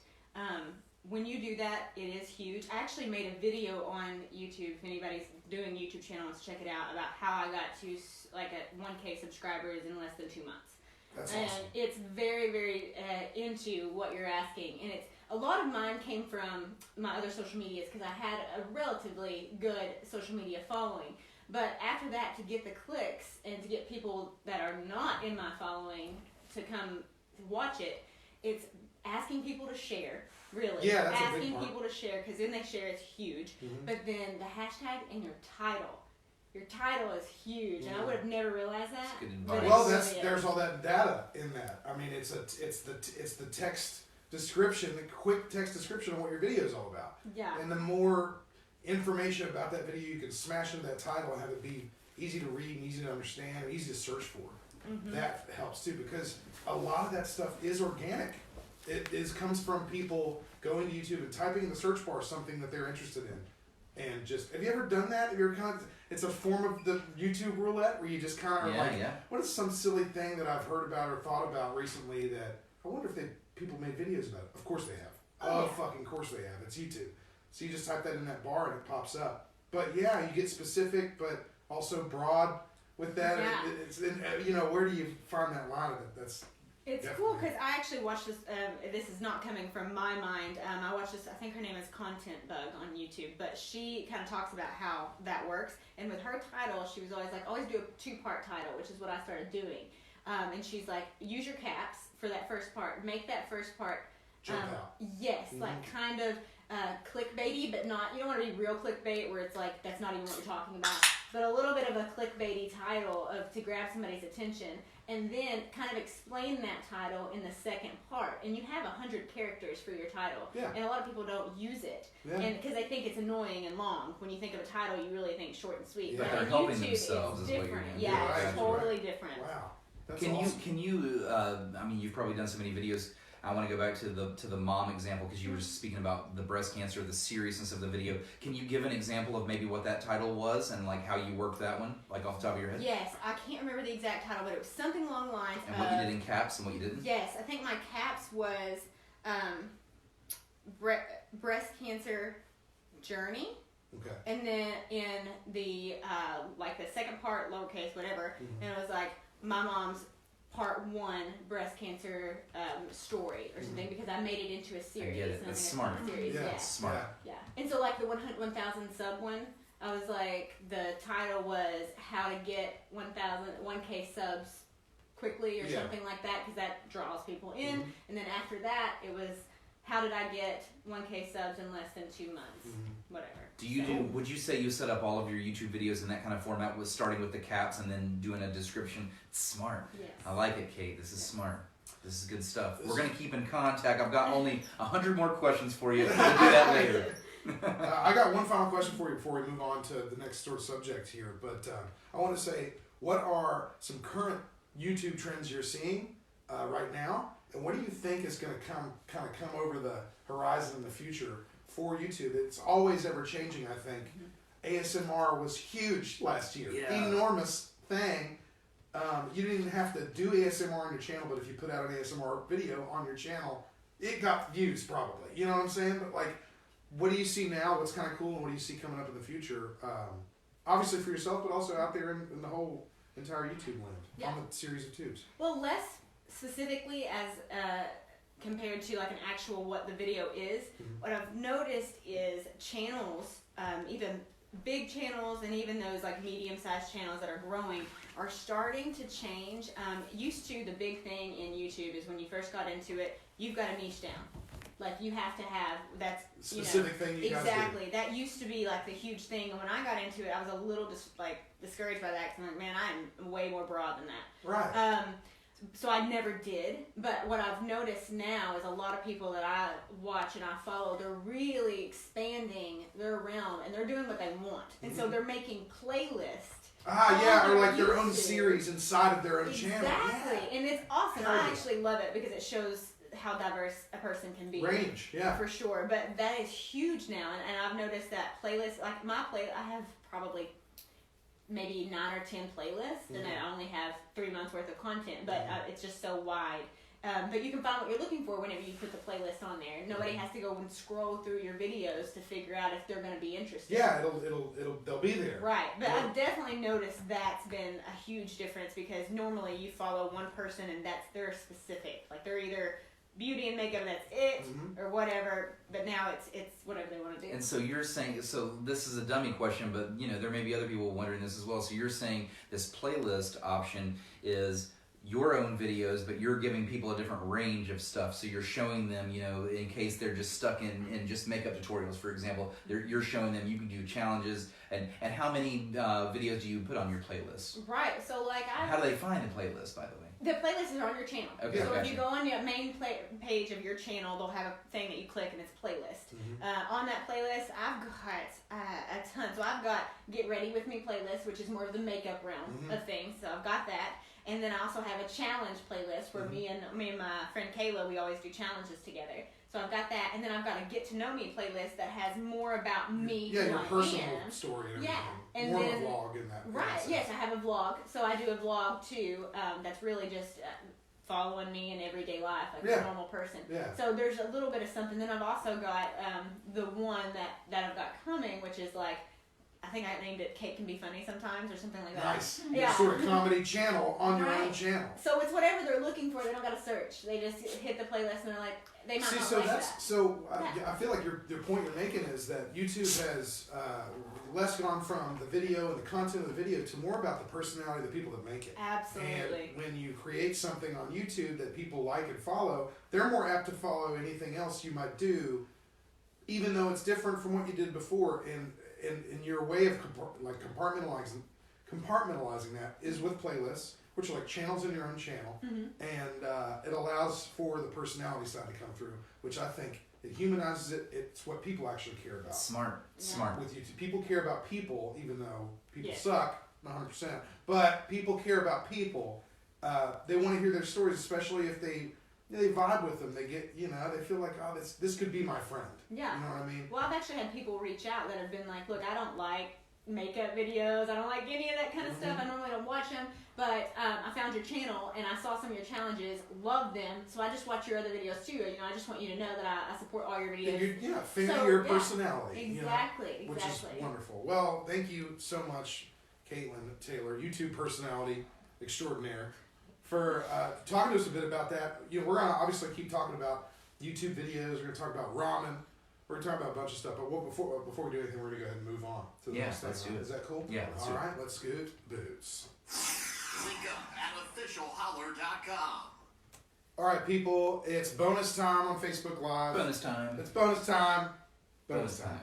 When you do that, it is huge. I actually made a video on YouTube, if anybody's doing a YouTube channel wants to check it out, about how I got to like at 1K subscribers in less than 2 months. That's and awesome. It's very, very into what you're asking. And a lot of mine came from my other social medias because I had a relatively good social media following. But after that, to get the clicks and to get people that are not in my following to come watch it, it's asking people to share, really. Yeah, that's a big asking part. people to share, because then they share, it's huge. But then the hashtag and your title. Your title is huge, and I would have never realized that. That's good advice. Well, there's all that data in that. I mean, it's the text description, the quick text description of what your video is all about. Yeah. And the more information about that video you can smash into that title and have it be easy to read and easy to understand and easy to search for. That helps too, because a lot of that stuff is organic. It comes from people going to YouTube and typing in the search bar something that they're interested in. And just, have you ever done that? Have you ever it's a form of the YouTube roulette where you just kind of what is some silly thing that I've heard about or thought about recently that I wonder if people made videos about it. Of course they have. Fucking course they have. It's YouTube. So you just type that in that bar and it pops up. But yeah, you get specific, but also broad with that. Yeah. Where do you find that line of it? It's cool because I actually watched this. This is not coming from my mind. I watched this. I think her name is Content Bug on YouTube, but she kind of talks about how that works. And with her title, she was always like, always do a 2-part title, which is what I started doing. And she's like, use your caps for that first part. Make that first part. Jump out. Yes, like kind of clickbaity, but not. You don't want to be real clickbait where it's like that's not even what you're talking about. But a little bit of a clickbaity title to grab somebody's attention. And then kind of explain that title in the second part. And you have 100 characters for your title. Yeah. And a lot of people don't use it. Yeah. And because they think it's annoying and long. When you think of a title, you really think short and sweet. Yeah. But They're on helping YouTube, themselves it's is what you're different. doing. Yeah, Right. it's totally different. Wow. That's Can awesome. you I mean, you've probably done so many videos. I want to go back to the mom example because you were just speaking about the breast cancer, the seriousness of the video. Can you give an example of maybe what that title was and like how you worked that one, like off the top of your head? Yes, I can't remember the exact title, but it was something along the lines And what you did in caps and what you didn't? Yes, I think my caps was breast cancer journey. Okay. And then in the like the second part, lowercase, whatever, and it was like my mom's part 1 breast cancer story or something, because I made it into a series. I get it. That's smart. Series. Yeah. Yeah. Smart. Yeah. And so like the 1,000 sub one, I was like, the title was how to get 1K subs quickly or something like that, because that draws people in. And then after that, it was how did I get 1K subs in less than 2 months, whatever. Would you say you set up all of your YouTube videos in that kind of format, with starting with the caps and then doing a description? It's smart. Yes. I like it, Kait. This is smart. This is good stuff. We're going to keep in contact. I've got only 100 more questions for you. We'll do that later. I got one final question for you before we move on to the next sort of subject here. But I want to say, what are some current YouTube trends you're seeing right now, and what do you think is going to come over the horizon in the future for YouTube? It's always ever changing, I think. ASMR was huge last year. Yeah. Enormous thing. You didn't even have to do ASMR on your channel, but if you put out an ASMR video on your channel, it got views probably. You know what I'm saying? But like, what do you see now? What's kind of cool, and what do you see coming up in the future? Obviously for yourself, but also out there in the whole entire YouTube land on the series of tubes. Well, less specifically as compared to like an actual what the video is. What I've noticed is channels, even big channels and even those like medium-sized channels that are growing, are starting to change. Used to, the big thing in YouTube is when you first got into it, you've got to niche down. Like you have to have that specific thing you exactly. do. That used to be like the huge thing. And when I got into it, I was a little discouraged by that, because I'm like, man, I'm way more broad than that. Right. So I never did. But what I've noticed now is a lot of people that I watch and I follow, they're really expanding their realm and they're doing what they want. And so they're making playlists. Or like their own series inside of their own channel. Exactly. Yeah. And it's awesome. I actually love it because it shows how diverse a person can be. Range, yeah. For sure. But that is huge now. And I've noticed that playlists, like my playlist, I have probably maybe 9 or 10 playlists, and I only have 3 months worth of content, but it's just so wide. But you can find what you're looking for whenever you put the playlist on there. Nobody has to go and scroll through your videos to figure out if they're going to be interested. Yeah, they'll be there. Right, but I've definitely noticed that's been a huge difference, because normally you follow one person and that's their specific. Like they're either beauty and makeup, that's it, or whatever. But now it's whatever they want to do. And so you're saying, so this is a dummy question, but you know there may be other people wondering this as well. So you're saying this playlist option is your own videos, but you're giving people a different range of stuff. So you're showing them, you know, in case they're just stuck in just makeup tutorials, for example, you're showing them you can do challenges. And how many videos do you put on your playlist? Right. So like how do they find the playlist, by the way? The playlist is on your channel. Okay, so gotcha. if you go on your main page of your channel, they'll have a thing that you click and it's playlist. On that playlist, I've got a ton. So I've got Get Ready With Me playlist, which is more of the makeup realm of things. So I've got that. And then I also have a challenge playlist where me and my friend Kayla, we always do challenges together. So I've got that, and then I've got a Get to Know Me playlist that has more about me. Yeah, your personal story and everything. Yeah, and more then of a vlog in that. Right. Yes, I have a vlog. So I do a vlog too. That's really just following me in everyday life, like a normal person. Yeah. So there's a little bit of something. Then I've also got the one that I've got coming, which is like, I think I named it Kait Can Be Funny Sometimes or something like that. Nice. Yeah. Sort of comedy channel on your own channel. So it's whatever they're looking for. They don't got to search. They just hit the playlist and they're like, they might not like that. So I feel like your point you're making is that YouTube has less gone from the video and the content of the video to more about the personality of the people that make it. Absolutely. And when you create something on YouTube that people like and follow, they're more apt to follow anything else you might do, even though it's different from what you did before. And your way of compartmentalizing that is with playlists, which are like channels in your own channel, and it allows for the personality side to come through, which I think it humanizes it. It's what people actually care about. Smart. With YouTube, people care about people, even though people suck, 100%. But people care about people. They want to hear their stories, especially if they vibe with them. They get, they feel like, oh, this could be my friend. Yeah. You know what I mean? Well, I've actually had people reach out that have been like, look, I don't like makeup videos. I don't like any of that kind of stuff. I normally don't watch them. But I found your channel and I saw some of your challenges, loved them, so I just watch your other videos too. You know, I just want you to know that I support all your videos. Fan of your personality. Exactly, which is wonderful. Well, thank you so much, Kaitlyn Taylor, YouTube personality extraordinaire, for talking to us a bit about that. You know, we're gonna obviously keep talking about YouTube videos. We're gonna talk about ramen. We're gonna talk about a bunch of stuff. But before we do anything, we're gonna go ahead and move on to the next thing. Let's do it. Is that cool? Yeah. All right, let's scoot boots. Link up at officialholler.com. All right, people, it's bonus time on Facebook Live. Bonus time. It's bonus time. Bonus time.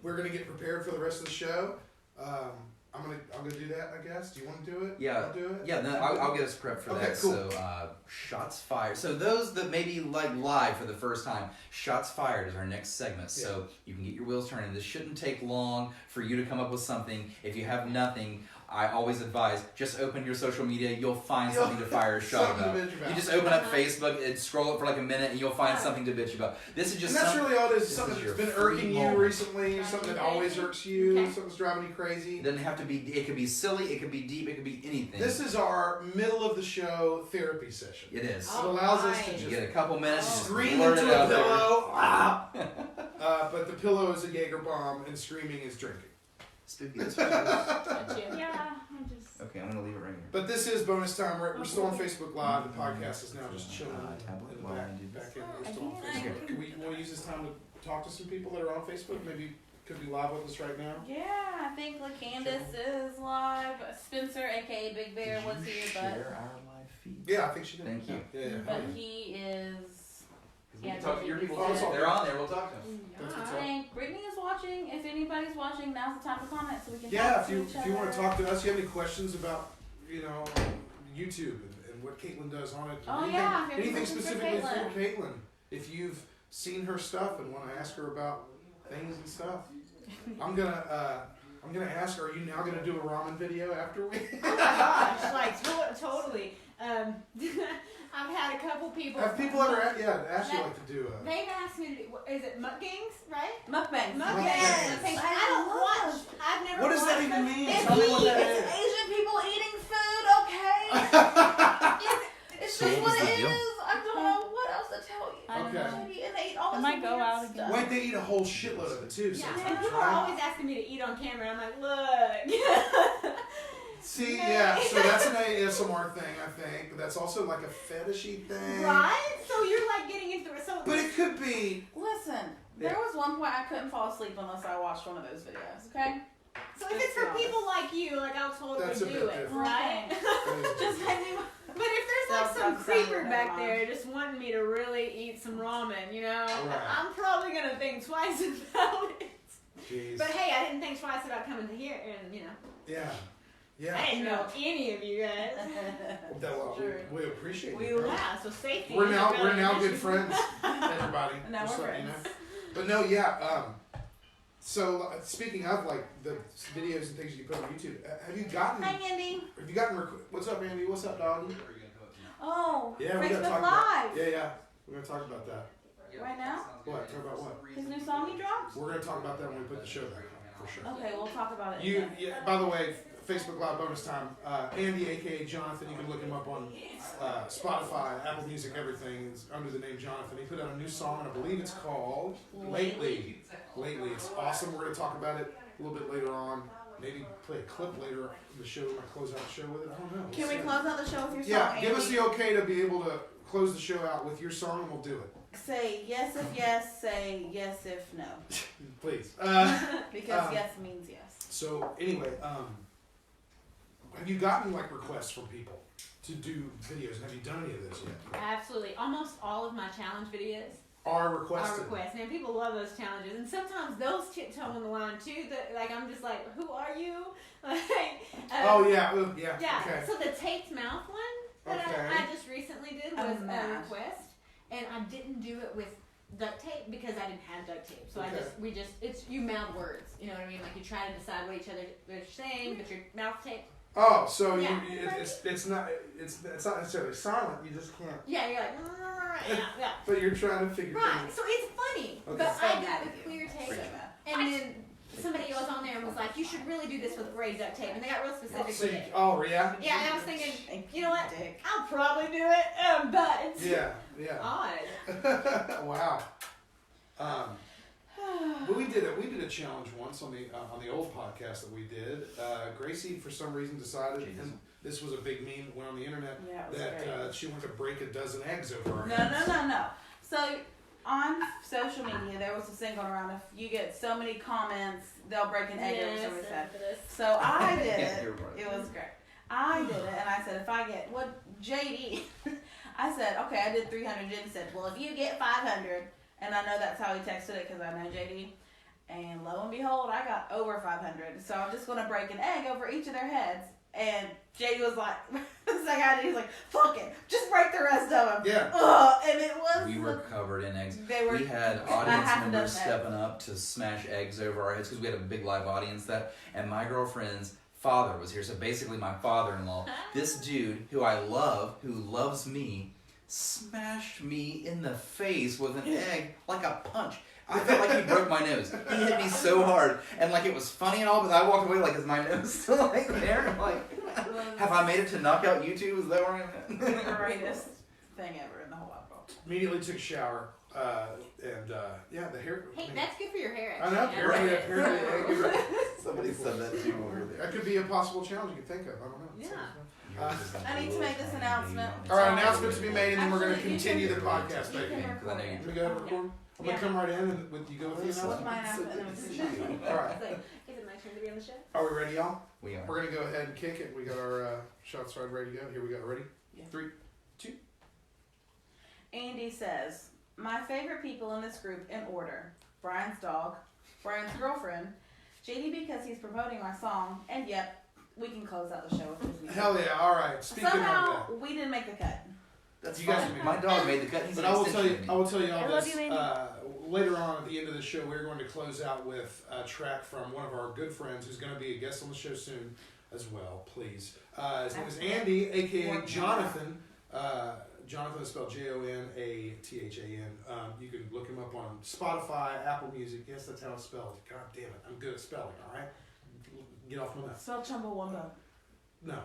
We're gonna get prepared for the rest of the show. I'm gonna do that, I guess. Do you want to do it? Yeah. I'll do it. Yeah. Then I'll get us prepped for that. Cool. So, shots fired. So those that maybe like live for the first time, shots fired is our next segment. Yeah. So you can get your wheels turning. This shouldn't take long for you to come up with something. If you have nothing, I always advise just open your social media. You'll find something to fire a shot about. You just open up Facebook and scroll it for like a minute, and you'll find something to bitch about. This is just. And that's really all it is. Something that's been irking you recently. Something that always irks you. Something's driving you crazy. It doesn't have to be. It could be silly. It could be deep. It could be anything. This is our middle of the show therapy session. It is. It allows us to just get a couple minutes. Scream into a pillow. But the pillow is a Jaeger bomb, and screaming is drinking. Spooky. Yeah, Okay, I'm gonna leave it right here. But this is bonus time. We're still on Facebook Live. The podcast is now just chilling in the back end. We're still on Facebook. Can we want to use this time to talk to some people that are on Facebook? Maybe could be live with us right now. Yeah, I think LaCandace is live. Spencer, aka Big Bear, was here, but share our live feed? Yeah, I think she did. Thank you. Yeah. but he is. We can talk to your people Oh, too. They're on there. We'll talk to them. I think Brittany is watching. If anybody's watching, now's the time to comment so we can. Yeah, talk if to you each if you want other. to talk to us, you have any questions about YouTube and what Kaitlyn does on it? Oh, anything, yeah, if you have anything questions for specifically for Kaitlyn. Kaitlyn. If you've seen her stuff and want to ask her about things and stuff, I'm gonna ask her. Are you now gonna do a ramen video after we? Oh my gosh, like totally. I've had a couple people. Have people ever asked you like to do a? They've asked me to do. Is it mukbangs, right? Mukbangs. Mukbangs. I don't watch. I've never. What does that watched even them. mean? It's Tell me what that It's is. Asian people eating food, okay? It's just what it is. I don't know what else to tell you. Okay. And they eat all this might go weird out stuff. again. Wait, they eat a whole shitload of it too. Yeah, Sometimes, and people are right? always asking me to eat on camera. I'm like, look. See, yeah, so that's an ASMR thing, I think, but that's also like a fetishy thing. Right? So you're like getting into it. So But it could be. Listen, there was one point I couldn't fall asleep unless I watched one of those videos, okay? So if it's for people like you, like I'll totally That's a do bit it, different. right? Just make me. But if there's like some That's creeper never back mind. there just wanting me to really eat some ramen, you know, Right. I'm probably gonna think twice about it. Jeez. But hey, I didn't think twice about coming to here, and you know, Yeah. Yeah. I didn't know any of you guys. Well, Sure. we appreciate We you. Yeah, so safety. We're is now really we're an now issue. good friends, everybody. Now Just we're letting you friends. know. But no, yeah. So speaking of like the videos and things you put on YouTube, have you gotten? Hi, Andy. Have you gotten? What's up, Andy? What's up, doggy? Oh, Yeah, we gotta Facebook talk Live. about. Yeah. We're gonna talk about that. Right now? What? Talk about what? His new song he dropped? We're gonna talk about that when we put the show back on, for sure. Okay, we'll talk about it. You, then. yeah, by the way, Facebook Live bonus time. Andy, aka Jonathan, you can look him up on Spotify, Apple Music, everything. Is under the name Jonathan. He put out a new song, and I believe it's called Lately. Lately, it's awesome. We're gonna talk about it a little bit later on. Maybe play a clip later in the show. I close out the show with it. I don't know. Can we close out the show with your song, Yeah, Andy? give us the okay to be able to close the show out with your song, and we'll do it. Say yes if yes, say yes if no. Please. Because yes means yes. So anyway, have you gotten like requests from people to do videos? And have you done any of those yet? Absolutely. Almost all of my challenge videos Are are requested. requests. Man, people love those challenges. And sometimes those tiptoe on the line too. That like I'm just like, who are you? Like, Oh yeah, yeah. yeah. Okay. So the taped mouth one that Okay. I just recently did was I'm a mad. request, and I didn't do it with duct tape because I didn't have duct tape. So Okay. it's you mouth words. You know what I mean? Like you try to decide what each other they're saying, but your mouth tape. Oh, so Yeah. it's not necessarily silent. You just can't. Yeah, you're like, yeah. But you're trying to figure Right. things. So it's funny, Okay. but So I mad do at it you. with clear tape. So mad. And then somebody was on there and was like, you should really do this with gray duct tape, and they got real specific with it. Oh, yeah? Yeah, and I was thinking, you know what? I'll probably do it, but it's odd. Wow. But we did a challenge once on the old podcast that we did. Gracie, for some reason, decided, and this was a big meme that went on the internet, that she wanted to break a dozen eggs over her head. No. So on social media, there was this thing going around. If you get so many comments, they'll break an egg. Or somebody said. So I did it. It was great. I did it, and I said, if I get JD, I said, okay, I did 300. JD said, well, if you get 500. And I know that's how he texted it because I know JD. And lo and behold, I got over 500. So I'm just going to break an egg over each of their heads. And JD was like, the second I did, he was like, fuck it, just break the rest of them. Yeah. And it was. We were covered in eggs. We had audience members stepping up to smash eggs over our heads because we had a big live audience and my girlfriend's father was here. So basically my father-in-law, this dude who I love, who loves me, smashed me in the face with an egg like a punch. I felt like he broke my nose. He hit me so hard, and like it was funny and all, but I walked away like, is my nose still like there? I'm like, have I made it to knockout YouTube? Is that where I'm at? The greatest thing ever in the whole wide world. Immediately took a shower, and the hair. Hey, that's good for your hair. I know. Apparently, Somebody said that too over there. That could be a possible challenge you could think of. I don't know. Yeah. I need to make this announcement. All right, announcement to be made, and then we're going to continue the podcast. You can Can record. we go ahead and record? I'm going to come right in, and you go with the With announcement. my announcement, and then we can All right. Is it my turn to be on the show? Are we ready, y'all? We are. We're going to go ahead and kick it. We got our shots started, ready to go. Here we go. Ready? Yeah. 3, 2. Andy says, my favorite people in this group in order: Brian's dog, Brian's girlfriend, JD because he's promoting my song, and yep, we can close out the show with his music. Hell yeah! All right. Speaking of Somehow that, we didn't make the cut. That's you fine. guys. My dog made the cut. He's But an I will tell you extension all I love this. you, Andy. Later on at the end of the show, we're going to close out with a track from one of our good friends who's going to be a guest on the show soon as well. Please. His name is Andy, aka Jonathan. Jonathan is spelled Jonathan. You can look him up on Spotify, Apple Music. Yes, that's how it's spelled. God damn it, I'm good at spelling. All right, get off my mouth. Spell Chumbawamba. No.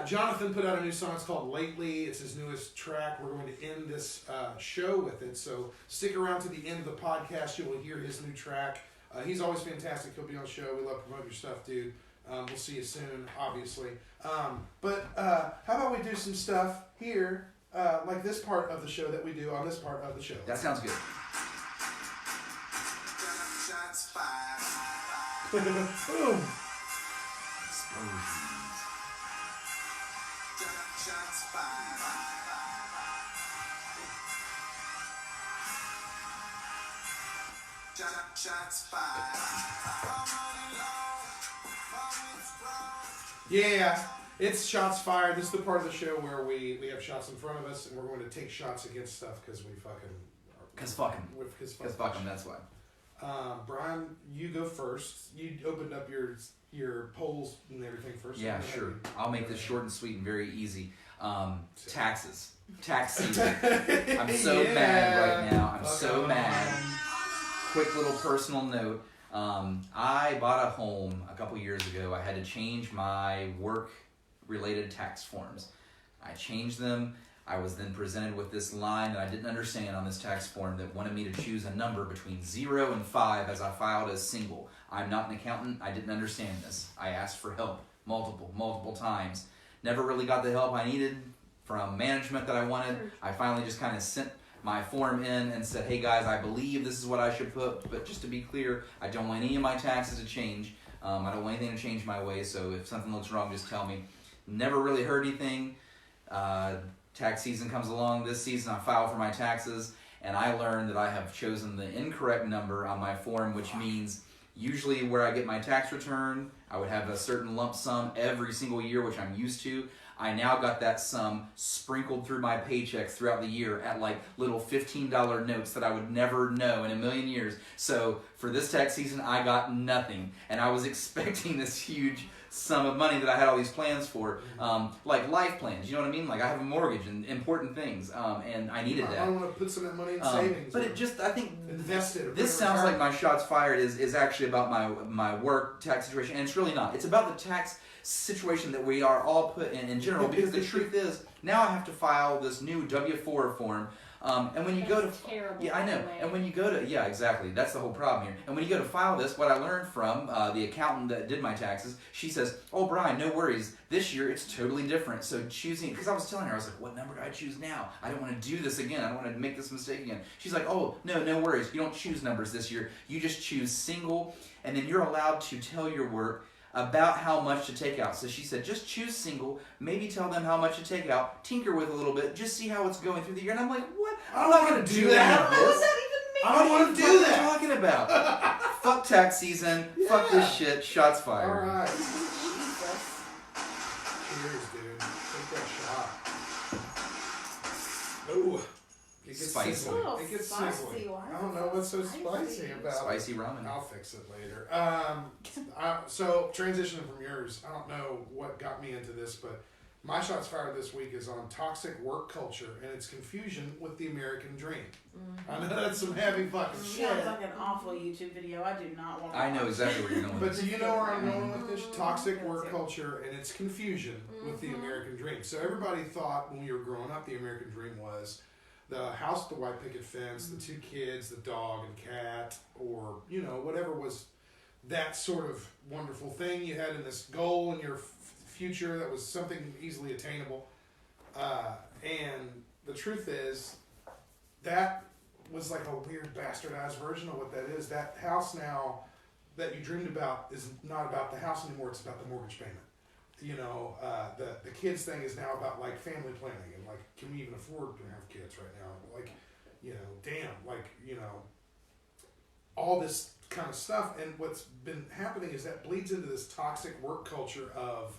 Jonathan put out a new song. It's called Lately. It's his newest track. We're going to end this show with it. So stick around to the end of the podcast. You will hear his new track. He's always fantastic. He'll be on the show. We love to promote your stuff, dude. We'll see you soon, obviously. But how about we do some stuff here, like this part of the show that we do on this part of the show. That sounds good. Boom. Yeah, it's shots fired. This is the part of the show where we have shots in front of us, and we're going to take shots against stuff because we fucking. Because fuck him. Because fuck him, that's why. Brian, you go first. You opened up your polls and everything first. Yeah, sure. I'll make this short and sweet and very easy. Taxes. Tax season. I'm so mad right now. I'm so mad. Quick little personal note. I bought a home a couple years ago. I had to change my work-related tax forms. I changed them. I was then presented with this line that I didn't understand on this tax form that wanted me to choose a number between 0 and 5 as I filed as single. I'm not an accountant. I didn't understand this. I asked for help multiple times. Never really got the help I needed from management that I wanted. I finally just kind of sent my form in and said, hey guys, I believe this is what I should put, but just to be clear, I don't want any of my taxes to change. I don't want anything to change my way, so if something looks wrong, just tell me. Never really heard anything. Tax season comes along this season, I file for my taxes, and I learned that I have chosen the incorrect number on my form, which means usually where I get my tax return, I would have a certain lump sum every single year, which I'm used to. I now got that sum sprinkled through my paychecks throughout the year at like little $15 notes that I would never know in a million years. So for this tax season, I got nothing. And I was expecting this huge sum of money that I had all these plans for, like life plans. You know what I mean? Like I have a mortgage and important things, and I needed that. I want to put some of that money in savings. But it just, I think, invest it. This sounds like my shots fired is actually about my work tax situation, and it's really not. It's about the tax situation that we are all put in general, because the truth is, now I have to file this new W-4 form. And when you go to terrible, I know. And when you go to exactly, that's the whole problem here. And when you go to file this, what I learned from the accountant that did my taxes, she says, "Oh, Brian, no worries. This year it's totally different. So choosing, because I was telling her, I was like, what number do I choose now? I don't want to do this again. I don't want to make this mistake again." She's like, "Oh, no worries. You don't choose numbers this year. You just choose single, and then you're allowed to tell your work about how much to take out." So she said, just choose single, maybe tell them how much to take out, tinker with a little bit, just see how it's going through the year. And I'm like, what? I'm not going to do that. What does that even mean? I don't want to do What are you that. talking about? Fuck tax season. Fuck this shit. Shots fired. All right. Jesus. Cheers, dude. Take that shot. Ooh. It gets Spicy. sizzling. Oh, It gets spicy. sizzling. Why I don't know what's so spicy about it. Spicy ramen. I'll fix it later. So transitioning from yours, I don't know what got me into this, but my shots fired this week is on toxic work culture and its confusion with the American dream. I know that's some heavy fucking shit. Sounds like an awful YouTube video. I do not want to I know exactly where you're going with But this. do you know where I'm going with this? Toxic work culture and its confusion with the American dream. So everybody thought when we were growing up, the American dream was the house with the white picket fence, the 2 kids, the dog and cat, or, you know, whatever was that sort of wonderful thing you had in this goal in your future that was something easily attainable. And the truth is, that was like a weird bastardized version of what that is. That house now that you dreamed about is not about the house anymore, it's about the mortgage payment. You know, the kids thing is now about like family planning and like, can we even afford to have kids right now? Like, you know, damn, like, you know, all this kind of stuff. And what's been happening is that bleeds into this toxic work culture of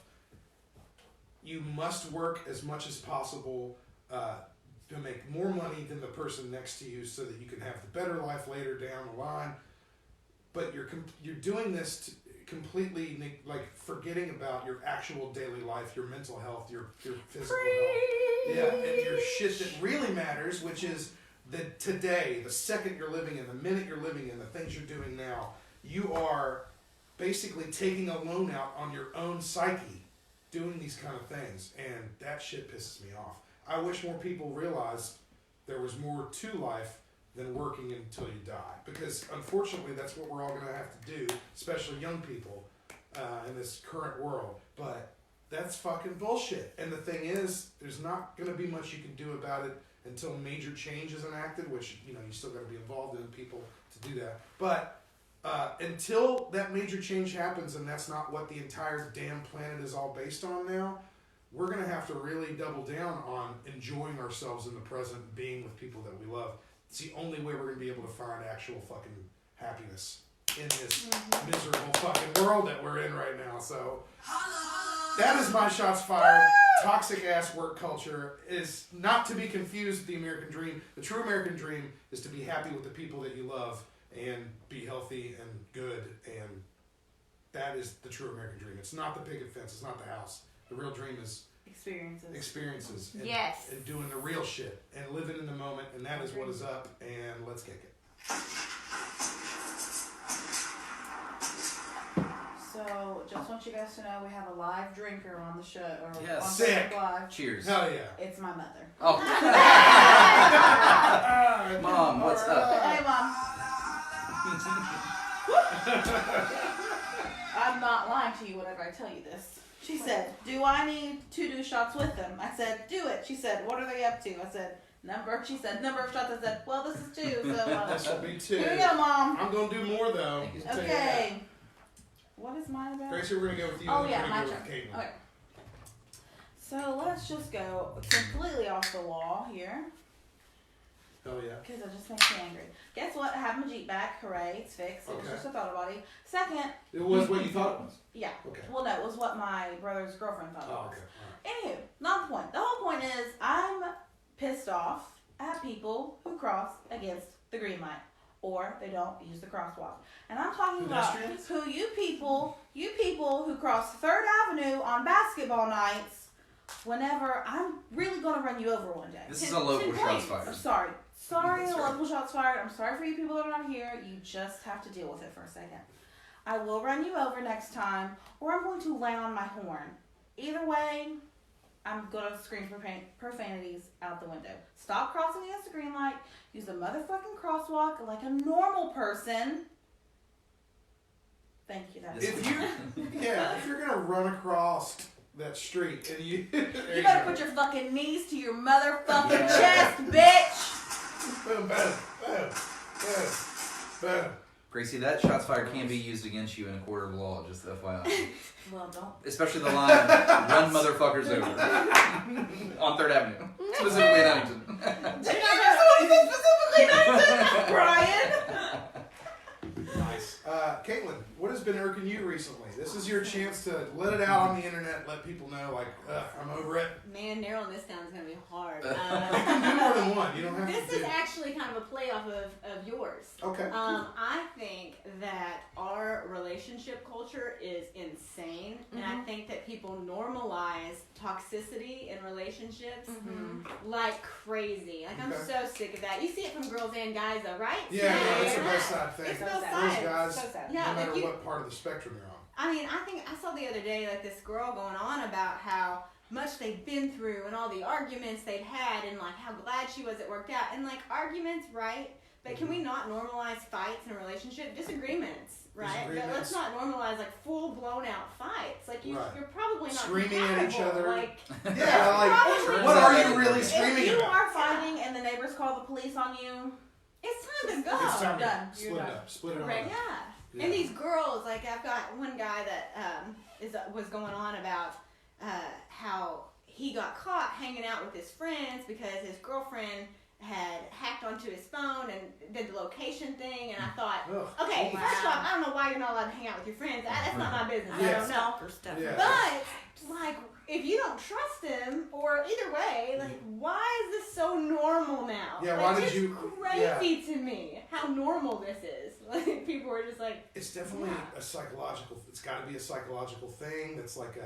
you must work as much as possible to make more money than the person next to you so that you can have the better life later down the line. But you're doing this to completely like forgetting about your actual daily life, your mental health, your physical health, and your shit that really matters, which is the today, the second you're living in, the minute you're living in, the things you're doing now. You are basically taking a loan out on your own psyche, doing these kind of things, and that shit pisses me off. I wish more people realized there was more to life than working until you die. Because unfortunately, that's what we're all going to have to do, especially young people in this current world. But that's fucking bullshit. And the thing is, there's not going to be much you can do about it until major change is enacted, which, you know, you still got to be involved in people to do that. But until that major change happens, and that's not what the entire damn planet is all based on now, we're going to have to really double down on enjoying ourselves in the present, being with people that we love. It's the only way we're going to be able to find actual fucking happiness in this miserable fucking world that we're in right now. So that is my shots fired. Toxic ass work culture is not to be confused with the American dream. The true American dream is to be happy with the people that you love and be healthy and good, and that is the true American dream. It's not the picket fence. It's not the house. The real dream is experiences and, and doing the real shit and living in the moment, and that is what is up, and let's kick it. So, just want you guys to know we have a live drinker on the show. Or Yes. on Sick. Facebook Live. Cheers. Hell yeah. It's my mother. Oh. Mom, what's up? Hey, Mom. I'm not lying to you whenever I tell you this. She said, "Do I need to do shots with them?" I said, "Do it." She said, "What are they up to?" I said, "Number." She said, "Number of shots." I said, "Well, this is 2, so This will be 2. here we go, Mom." I'm gonna do more though. Okay. What is mine about? Tracy, we're gonna go with you. Oh and yeah, we're my gonna go turn. with Kaitlyn. Okay. So let's just go completely off the wall here. Hell yeah. Because it just makes me angry. Guess what? I have my Jeep back. Hooray, it's fixed. It was Okay. just a thought body. Second, It was what you thought it was. yeah. Okay. Well, no, it was what my brother's girlfriend thought it Oh, was. okay. Anywho, not the point. The whole point is I'm pissed off at people who cross against the green light or they don't use the crosswalk. And I'm talking about who you people who cross 3rd Avenue on basketball nights whenever I'm really going to run you over one day. This is a local shots fired. I'm sorry, local shots fired. I'm sorry for you people that are not here. You just have to deal with it for a second. I will run you over next time, or I'm going to lay on my horn. Either way, I'm going to scream profanities out the window. Stop crossing against the green light. Use the motherfucking crosswalk like a normal person. Thank you. That's if you're going to run across that street and you better put your fucking knees to your motherfucking chest, bitch. Boom, boom, boom, boom, boom. Gracie, that shots fired can be used against you in a court of law, just FYI. Well, don't. Especially the line, run motherfuckers over. On 3rd Avenue. Specifically in Huntington. Specifically Huntington, Brian. Nice. Kaitlyn, what has been irking you recently? This is your chance to let it out on the internet, let people know, like, I'm over it. Man, narrowing this down is going to be hard. You can do more than one. You don't have This to is actually kind of a play off of yours. Okay. I think that our relationship culture is insane, and I think that people normalize toxicity in relationships like crazy. Like, I'm so sick of that. You see it from girls and guys, though, right? Yeah, it's a both side thing. It's both Those sides. guys, So sad. no matter what part of the spectrum you're on. I mean, I think I saw the other day, like, this girl going on about how much they've been through and all the arguments they've had and, like, how glad she was it worked out. And, like, arguments, right? But can we not normalize fights in a relationship? Disagreements, right? But let's not normalize, like, full-blown out fights. Like, you're probably not screaming at each other. Like, yeah, like, what are you really screaming about? If you about? are fighting and the neighbors call the police on you, it's time to go. It's time done. to split it up. Split it Right, up. yeah. And these girls, like, I've got one guy that was going on about how he got caught hanging out with his friends because his girlfriend had hacked onto his phone and did the location thing. And I thought, okay, first off, I don't know why you're not allowed to hang out with your friends. That's not my business. I don't know. Yeah. But, like, if you don't trust him, or either way, like, why is this so normal now? Yeah, like, why did it's you? crazy to me how normal this is. Like, people are just like. It's definitely a psychological. It's got to be a psychological thing. That's like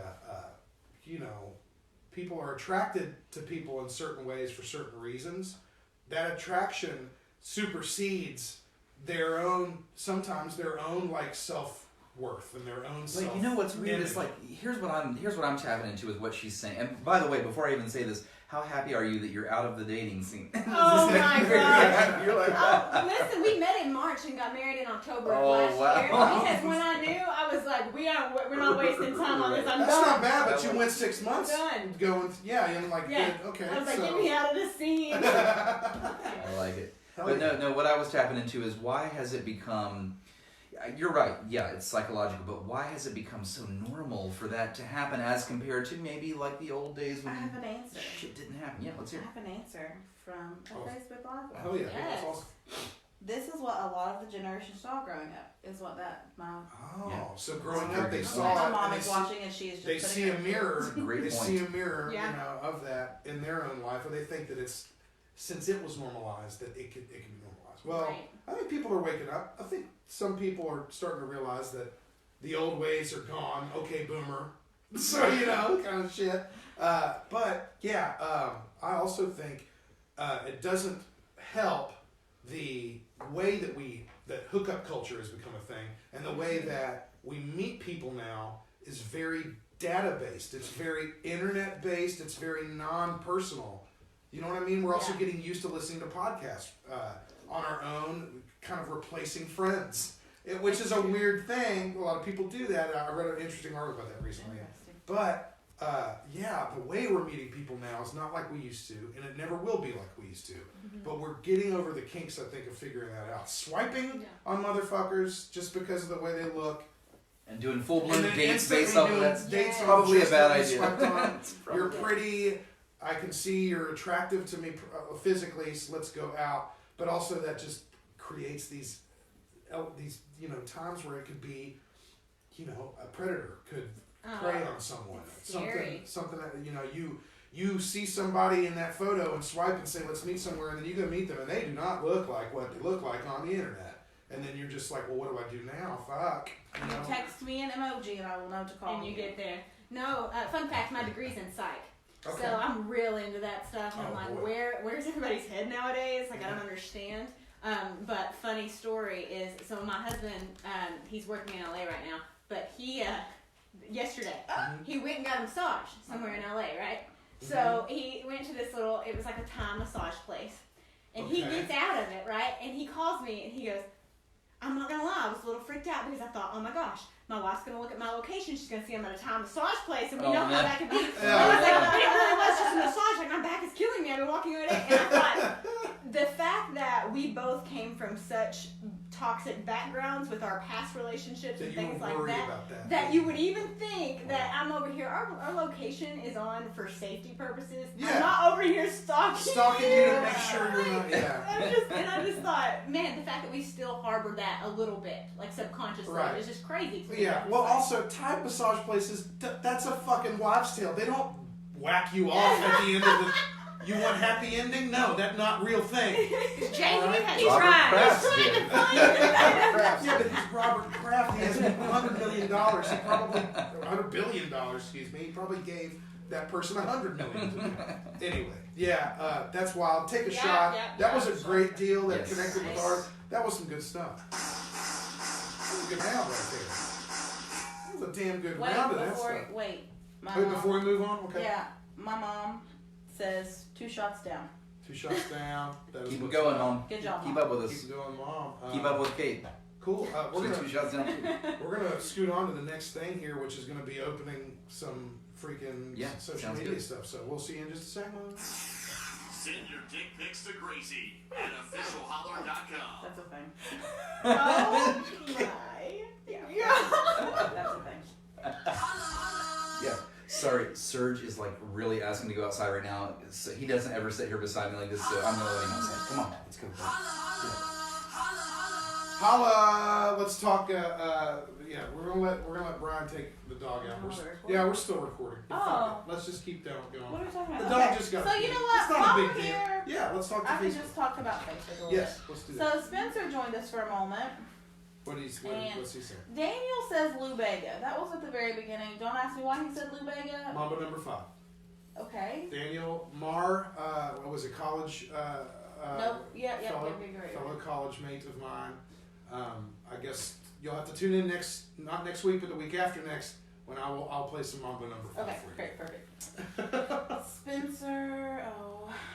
people are attracted to people in certain ways for certain reasons. That attraction supersedes their own, sometimes their own, like, self-worth and their own self. Like, you know what's weird? It's like, here's what I'm tapping into with what she's saying. And by the way, before I even say this, how happy are you that you're out of the dating scene? Oh my god! You're like, listen, we met in March and got married in October of Oh, last wow. year. Because when I knew, I was like, we're not wasting time on this. I'm That's done. not bad, but you went 6 months Done. going, and like, Yeah. okay. I was like, so. get me out of the scene. I like it. But no, what I was tapping into is why has it become... You're right, yeah, it's psychological, but why has it become so normal for that to happen as compared to maybe like the old days when I have an answer. shit didn't happen? Yeah, let's hear it. I have an answer from a Facebook Live. Hell yeah. Yes. That's awesome. This is what a lot of the generation saw growing up. Is what that my So growing That's up, they very saw my it, mom and is watching and she's just they putting see her- a mirror. Great They point. see a mirror, Yeah. of that in their own life, or they think that it's since it was normalized that it can be normalized. Well, Right. I think people are waking up. I think some people are starting to realize that the old ways are gone. Okay, boomer. So kind of shit. But yeah, I also think it doesn't help the way that hookup culture has become a thing, and the way that we meet people now is very data-based. It's very internet-based. It's very non-personal. You know what I mean? We're also getting used to listening to podcasts on our own, kind of replacing friends, which is a weird thing. A lot of people do that. I read an interesting article about that recently. But the way we're meeting people now is not like we used to, and it never will be like we used to. But we're getting over the kinks, I think, of figuring that out. Swiping on motherfuckers just because of the way they look. And doing full-blown then dates instantly based off of doing that. dates on Probably a just bad that we idea. swiped on. It's probably- You're pretty. I can see you're attractive to me physically, so let's go out. But also that just creates these times where it could be, a predator could prey on someone. It's scary. Something that you see somebody in that photo and swipe and say, let's meet somewhere, and then you go meet them, and they do not look like what they look like on the internet. And then you're just like, well, what do I do now? Fuck. You know? Text me an emoji and I will know to call And you. you get there. No, fun fact, my degree's in psych. Okay. So I'm real into that stuff. And I'm Oh, like, boy. where's everybody's head nowadays? Like, I don't understand. But funny story is, so my husband, he's working in LA right now, but he, yesterday, he went and got a massage somewhere in LA, right? So he went to this little, it was like a Thai massage place. And he gets out of it, right? And he calls me and he goes, I'm not gonna lie, I was a little freaked out because I thought, oh my gosh, my wife's gonna look at my location, she's gonna see I'm at a Thai massage place, and we know how that can be. And I was like, but it really was just a massage, like my back is killing me, I've been walking away. And I thought, the fact that we both came from such toxic backgrounds with our past relationships and things like that you would even think that I'm over here, our location is on for safety purposes. Yeah. I'm not over here stalking you to make sure you're not, and I just thought, man, the fact that we still harbor that a little bit, like subconsciously, is just crazy to me. Yeah, well, also, Thai massage places, that's a fucking wives' tale. They don't whack you off at the end of the... You want happy ending? No, that's not real thing. Jamie had Robert Kraft did. Yeah, but he's Robert Kraft. He has $100 million. He probably $100 billion. Excuse me. He probably gave that person $100 million. Anyway, that's wild. Take a shot. That was a great deal. That connected with art. That was some good stuff. That was a good round right there. That was a damn good round of that stuff. Before we move on, okay. Yeah, my mom says 2 shots down. 2 shots down. Keep it going, Mom. Good job, Keep Mom. up with us. Keep it going, Mom. Keep up with Kait. Cool. We're gonna 2 shots down. We're gonna scoot on to the next thing here, which is gonna be opening some freaking social media stuff. So we'll see you in just a second. Send your dick pics to Gracie at officialholler.com. That's a thing. Oh my. That's a thing. Yeah. Sorry, Serge is like really asking to go outside right now. So he doesn't ever sit here beside me like this, so I'm gonna let him outside. Come on, let's go. Holla! Let's talk. We're gonna let Brian take the dog out. We're still recording. Let's just keep going. What are we talking about? The dog just got. So you know what? It's not While a we're big deal. here, Yeah, let's talk to I can Facebook. just talk about Facebook a little Yes, let's do bit. that. So Spencer joined us for a moment. What's he say? Daniel says Lou Bega. That was at the very beginning. Don't ask me why he said Lou Bega. Mambo number 5. Okay. Daniel Marr, what was it, college? Nope. Fellow college mate of mine. I guess you'll have to tune in not next week, but the week after next, when I'll play some Mambo number 5 okay, for you. great, perfect. Spencer,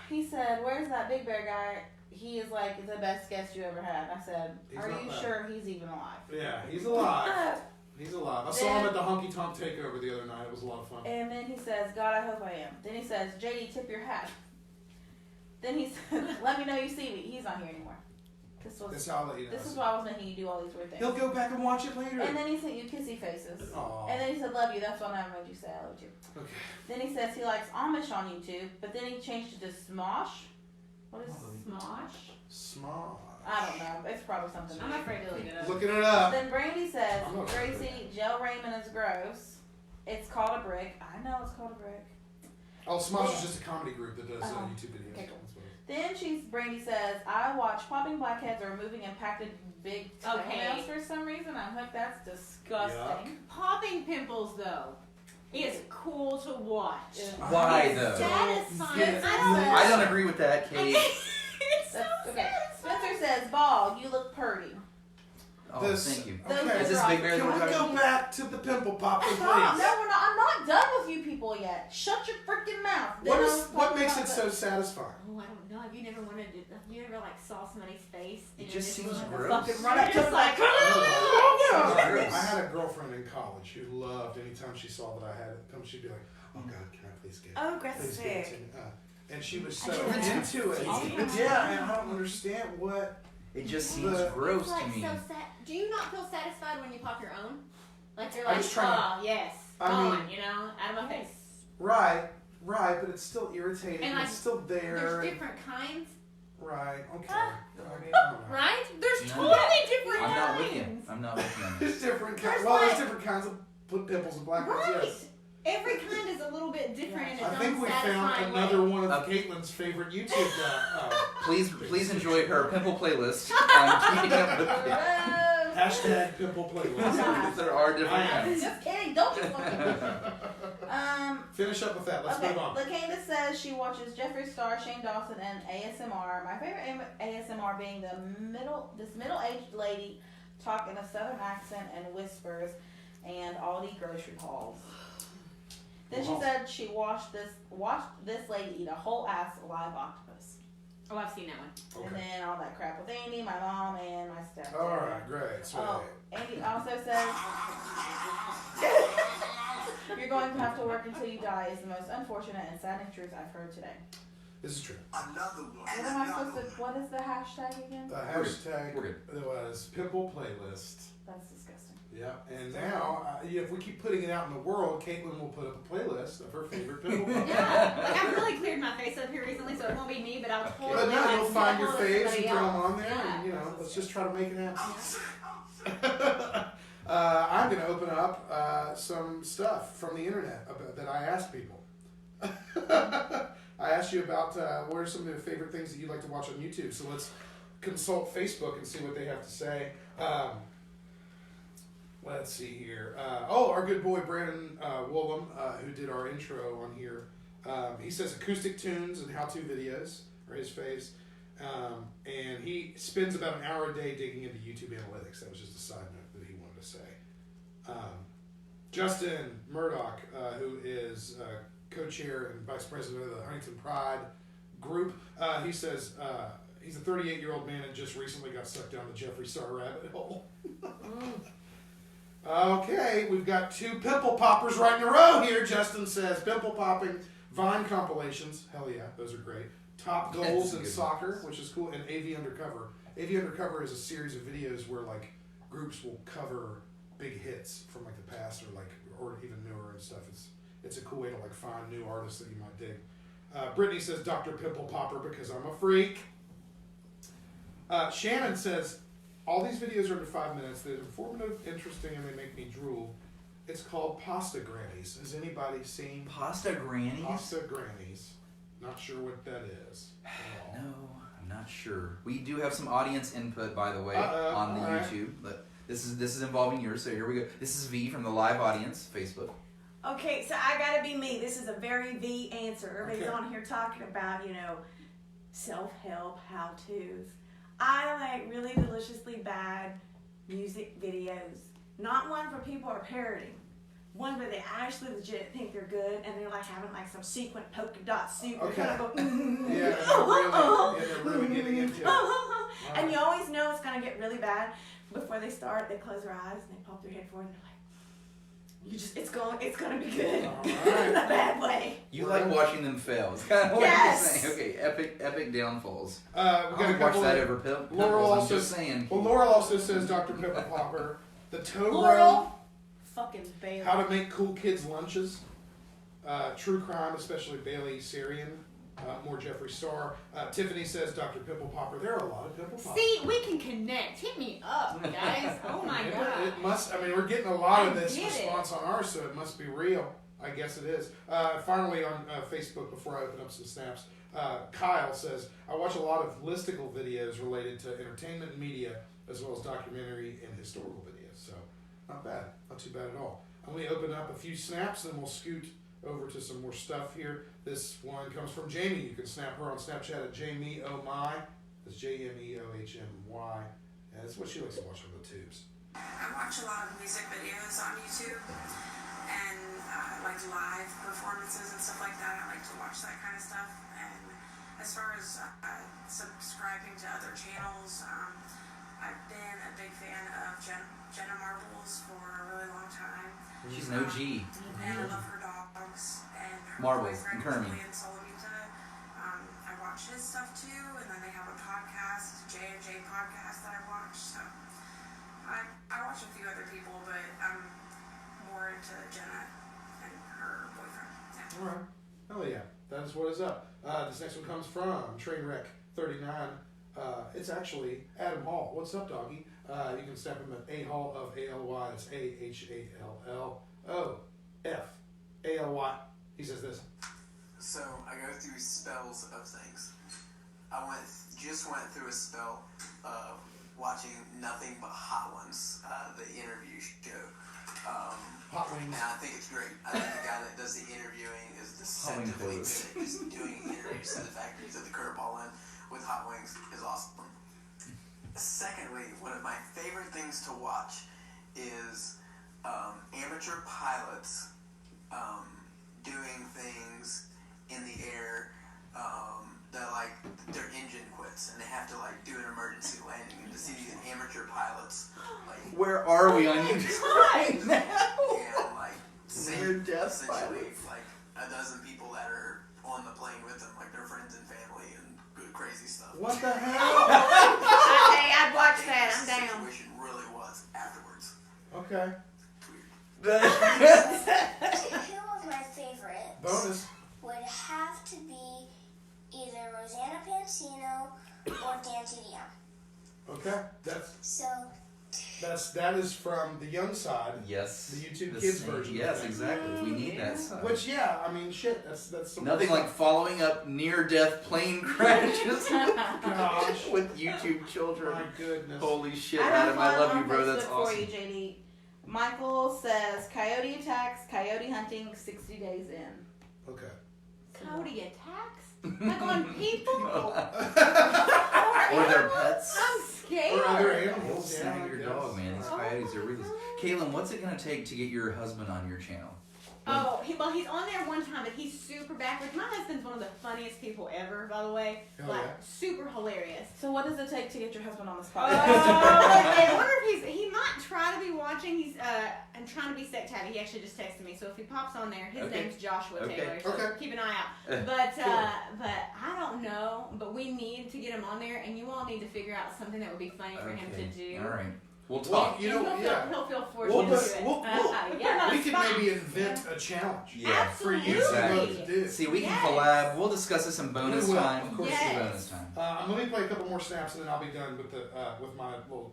he said, "Where's that Big Bear guy? He is like the best guest you ever had." I said, "Are you sure he's even alive?" Yeah, he's alive. He's alive. I saw him at the Honky Tonk Takeover the other night. It was a lot of fun. And then he says, "God, I hope I am." Then he says, "JD, tip your hat." Then he said, "Let me know you see me." He's not here anymore. This is why I was making you do all these weird things. He'll go back and watch it later. And then he sent you kissy faces. Aww. And then he said, "Love you." That's why I never made you say I love you. Okay. Then he says he likes Amish on YouTube, but then he changed it to Smosh. What is Smosh? Smosh. I don't know. It's probably something. I'm afraid to look it up. Looking it up. Then Brandy says, "Gracie, Gel Ramen is gross. It's called a brick." I know it's called a brick. Oh, Smosh is just a comedy group that does YouTube videos. Okay, cool. Then Brandy says, "I watch popping blackheads or removing impacted big toenails for some reason. I'm hooked. That's disgusting." Yuck. Popping pimples, though, is cool to watch. Why though? Satisfying. I don't agree with that, Kait. It's so okay. Spencer says, "Ball, you look purty." Oh, thank you. Okay. Is this Big Bear? Can we go back to the pimple popping, please? No, we're not. I'm not done with you people yet. Shut your freaking mouth. What makes it so satisfying? Oh, I don't know. Have you never wanted to? Have you ever saw somebody's face? It just seems Fucking gross. run up to Just like, I had a girlfriend in college who loved anytime she saw that I had it, she'd be like, "Oh God, can I please get it? Oh, Please get it to me." And she was so into it. Yeah, and I don't understand what. It just seems gross to me. Do you not feel satisfied when you pop your own? Like you're I'm like, just trying oh yes, I mean, out of my face. Right, but it's still irritating. And like, it's still there. There's different kinds. Right. Okay. Right? There's No. totally different I'm not with kinds. you. I'm not with you. There's different kinds. There's Well, there's like- different kinds of pimples and blackheads. Right. Yes. Every kind is a little bit different in its I own think we found another one of Kaitlyn's favorite YouTube. Please enjoy her pimple playlist. Keeping up with Hashtag pimple playlist. There are different kinds. Just kidding. Don't you fucking. Finish up with that. Let's move on. LaCanda says she watches Jeffree Star, Shane Dawson, and ASMR. My favorite ASMR being this middle-aged lady talk in a southern accent and whispers, and Aldi grocery hauls. Then she said she watched this lady eat a whole ass live octopus. Oh, I've seen that one. Okay. And then all that crap with Andy, my mom, and my stepdad. All right, great. Sweet. Oh, Andy also says you're going to have to work until you die is the most unfortunate and saddening truth I've heard today. This is true. Another one. What am I supposed to? What is the hashtag again? The hashtag We're good. was pimple playlist. That's disgusting. Yeah, and now if we keep putting it out in the world, Kaitlyn will put up a playlist of her favorite pimple poppers. Yeah, like I've really cleared my face up here recently, so it won't be me, but I'll totally. But no, you'll find your totally faves and somebody throw them else. on there, Yeah. and let's just try to make it happen. I'm going to open up some stuff from the internet that I asked people. I asked you about what are some of the favorite things that you like to watch on YouTube. So let's consult Facebook and see what they have to say. Let's see here. Our good boy Brandon Woolham, who did our intro on here, he says acoustic tunes and how-to videos are his faves. And he spends about an hour a day digging into YouTube analytics. That was just a side note that he wanted to say. Justin Murdoch, who is co-chair and vice president of the Huntington Pride group, he says he's a 38-year-old man and just recently got sucked down the Jeffree Star rabbit hole. Okay, we've got 2 pimple poppers right in a row here. Justin says pimple popping Vine compilations. Hell yeah, those are great. Top goals in soccer, which is cool, and AV Undercover. AV Undercover is a series of videos where like groups will cover big hits from like the past or even newer and stuff. It's a cool way to like find new artists that you might dig. Brittany says Dr. Pimple Popper because I'm a freak. Shannon says all these videos are under 5 minutes. They're informative, interesting, and they make me drool. It's called Pasta Grannies. Has anybody seen Pasta Grannies? Pasta Grannies. Not sure what that is. No, I'm not sure. We do have some audience input, by the way, on the YouTube. But this is involving yours, so here we go. This is V from the live audience, Facebook. Okay, so I gotta be me. This is a very V answer. Everybody's on here talking about, self-help, how-tos. I like really deliciously bad music videos. Not one where people are parroting. One where they actually legit think they're good and they're like having like some sequin polka dot suit. Okay. Kind of go, Yeah, they're really getting into it. And you always know it's gonna get really bad before they start. They close their eyes and they pop their head forward and they're like, it's gonna be good. All In right. a bad way. You like watching them fail. It's kind of what you're saying. Okay, epic downfalls. We got a I watch couple that of- over pimples. Laurel I'm also just saying. Well, Laurel also says Dr. Pimple Popper. The Toe Laurel, fucking Bailey. How to make cool kids lunches. True crime, especially Bailey Sarian. More Jeffree Star. Tiffany says Dr. Pimple Popper. There are a lot of pimple poppers. See, we can connect. Hit me up, guys. Oh my god. It must. I mean, we're getting a lot of this I get response on ours, so it must be real. I guess it is. Finally, on Facebook, before I open up some snaps, Kyle says I watch a lot of listicle videos related to entertainment and media, as well as documentary and historical videos. So not bad. Not too bad at all. I'm going to open up a few snaps, then we'll scoot over to some more stuff here. This one comes from Jamie. You can snap her on Snapchat at Jamie Oh My. That's JMEOHMY. And that's what she likes to watch on the tubes. I watch a lot of music videos on YouTube and like live performances and stuff like that. I like to watch that kind of stuff. And as far as subscribing to other channels, I've been a big fan of Jenna Marbles for a really long time. She's an OG. And I love her dogs and her Marbles boyfriend and Kermit. Julian Solomita. I watch his stuff too, and then they have a podcast, J&J podcast that I watch. So I watch a few other people, but I'm more into Jenna and her boyfriend. Yeah. All right. Hell yeah. That is what is up. This next one comes from Trainwreck39. It's actually Adam Hall. What's up, doggy? You can snap him at A Hall of ALY. That's AHALLOFALY. He says this. So I go through spells of things. I just went through a spell of watching nothing but Hot Ones, the interview show. Hot Wings. And I think it's great. I think the guy that does the interviewing is deceptively good at just doing interviews to the factories at the curb ball in with Hot Wings is awesome. Secondly, one of my favorite things to watch is amateur pilots doing things in the air that like their engine quits and they have to like do an emergency landing, and to see these amateur pilots like Where are we on YouTube right now? and like Near death essentially like a dozen people that are on the plane with them, like their friends and family and good crazy stuff. What the hell? Hey, I'd watch that. I'm The down. situation really was afterwards. Okay. Two of my favorites Bonus. would have to be either Rosanna Pansino or Dan TDM. Okay. So That is from the young side. Yes. The YouTube The Kids same- version. Yes, exactly. We need that stuff. Which, yeah, I mean, shit. That's some Nothing like following up near-death plane crashes Gosh. with YouTube children. My goodness. Holy shit, I have Adam! I one love on you, bro. That's Facebook awesome. for you, JD. Michael says coyote attacks, coyote hunting 60 days in. Okay. Coyote attacks? Like on people? Or their pets. I'm scared. Or other They'll animals. Yeah, snag I your guess. dog, man. These coyotes are ruthless. Caitlin, what's it gonna take to get your husband on your channel? Oh, he's on there one time, but he's super backwards. My husband's one of the funniest people ever, by the way. Hell Like, yeah. super hilarious. So what does it take to get your husband on this Oh, podcast? I wonder if he might try to be watching. He's I'm trying to be sect-heavy. He actually just texted me, so if he pops on there, his Okay. name's Joshua Okay. Taylor. So Okay. keep an eye out. But I don't know. But we need to get him on there, and you all need to figure out something that would be funny for him to do. All right. We'll Well, talk. you know, He'll feel forced We'll to put- do it. we'll- Yeah, we could fine. maybe invent a challenge Yeah. for you Absolutely. to do. See, we can Yes. collab. We'll discuss this in bonus We will. time. Of course It's we will. bonus time. Let me play a couple more snaps and then I'll be done with the with my little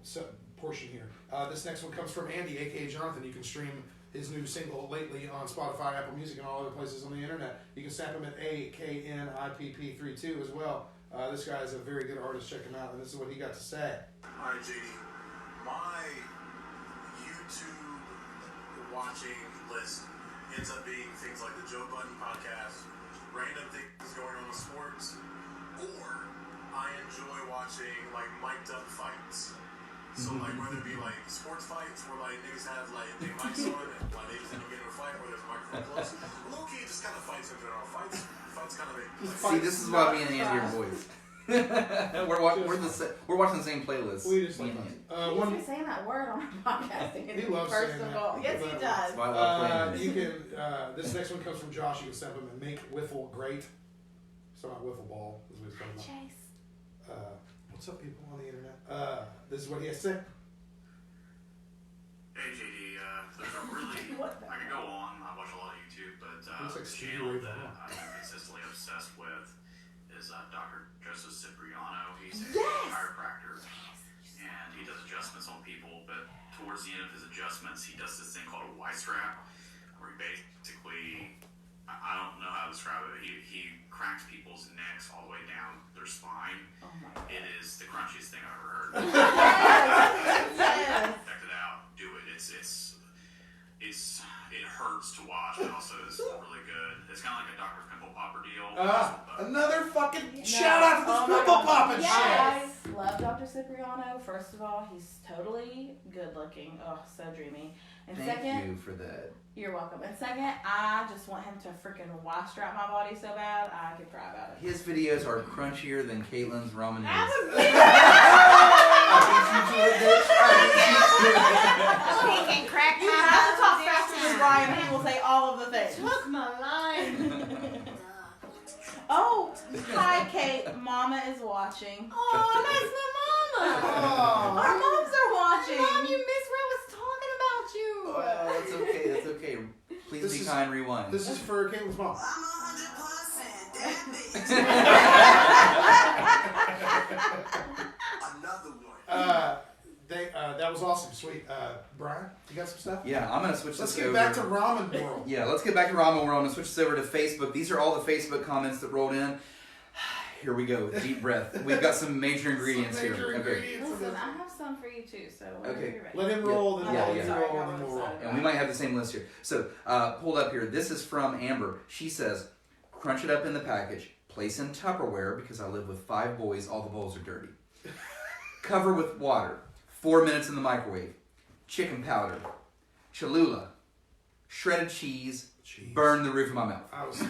portion here. This next one comes from Andy, aka Jonathan. You can stream his new single lately on Spotify, Apple Music, and all other places on the internet. You can snap him at AKNIPP32 as well. This guy is a very good artist. Check him out. And this is what he got to say. All right, JD. My YouTube watching list ends up being things like the Joe Budden podcast, random things going on with sports, or I enjoy watching like mic'd up fights. So like whether it be like sports fights where like niggas have like their mics on and like they just end up getting in a fight where there's a microphone close. Low key just kind of fights in general. Fights kind of like, See, this is why me and Andy are boys. we're watching the same playlist. We just Me like and Andy. He's one. been saying that word on our podcast. He loves First saying of that. all, yes, he does. That's why I love playing You this. can. This next one comes from Josh. You can snap him and make wiffle great. So not wiffle ball. Is what he's talking about. Chase. What's up, people on the internet? This is what he has to say. Hey JD, there's a really, I could go on, I watch a lot of YouTube, but Looks like the Stevie channel Ray that Vaughan. I'm consistently obsessed with is Dr. Joseph Cipriano. He's a Yes! chiropractor, and he does adjustments on people, but towards the end of his adjustments, he does this thing called a Y strap, where he basically, I don't know how to describe it, but he cracks people's necks all the way down their spine. Oh my God. It is the crunchiest thing I've ever heard. Yes. Check it out. Do it. It hurts to watch, but also is really good. It's kind of like a Dr. Pimple Popper deal. Another fucking No. shout out to this Oh my pimple God. popping shit. I love Dr. Cipriano. First of all, he's totally good looking. Oh, so dreamy. And Thank second, you for that. you're welcome. And second, I just want him to freaking Y-strap my body so bad, I could cry about it. His videos are crunchier than Kaitlyn's ramen That noodles. was good. He can crack You my have to talk bones faster every than time. Brian. He will say all of the things. Took my line. Oh, hi, Kate. Mama is watching. Oh, that's my mama. Our moms are watching. Mom, you missed where I was talking about you. Oh, that's okay. That's okay. Please This be is- kind. Rewind. This is for Caitlin's mom. I'm 100% that bitch. Another one. That was awesome, sweet. Brian, you got some stuff? Yeah, I'm gonna switch Let's this get over. back to Ramen World. Yeah, let's get back to Ramen World. I'm gonna switch this over to Facebook. These are all the Facebook comments that rolled in. Here we go. Deep breath. We've got some major ingredients here. Okay. Listen, I have some for you too, so whenever Okay. you're ready. Let him roll, then Yeah, roll, yeah. then roll, and then we'll roll. And we might have the same list here. So, pulled up here. This is from Amber. She says, crunch it up in the package. Place in Tupperware because I live with 5 boys. All the bowls are dirty. Cover with water. 4 minutes in the microwave. Chicken powder. Cholula. Shredded cheese. Burn the roof of my mouth. I was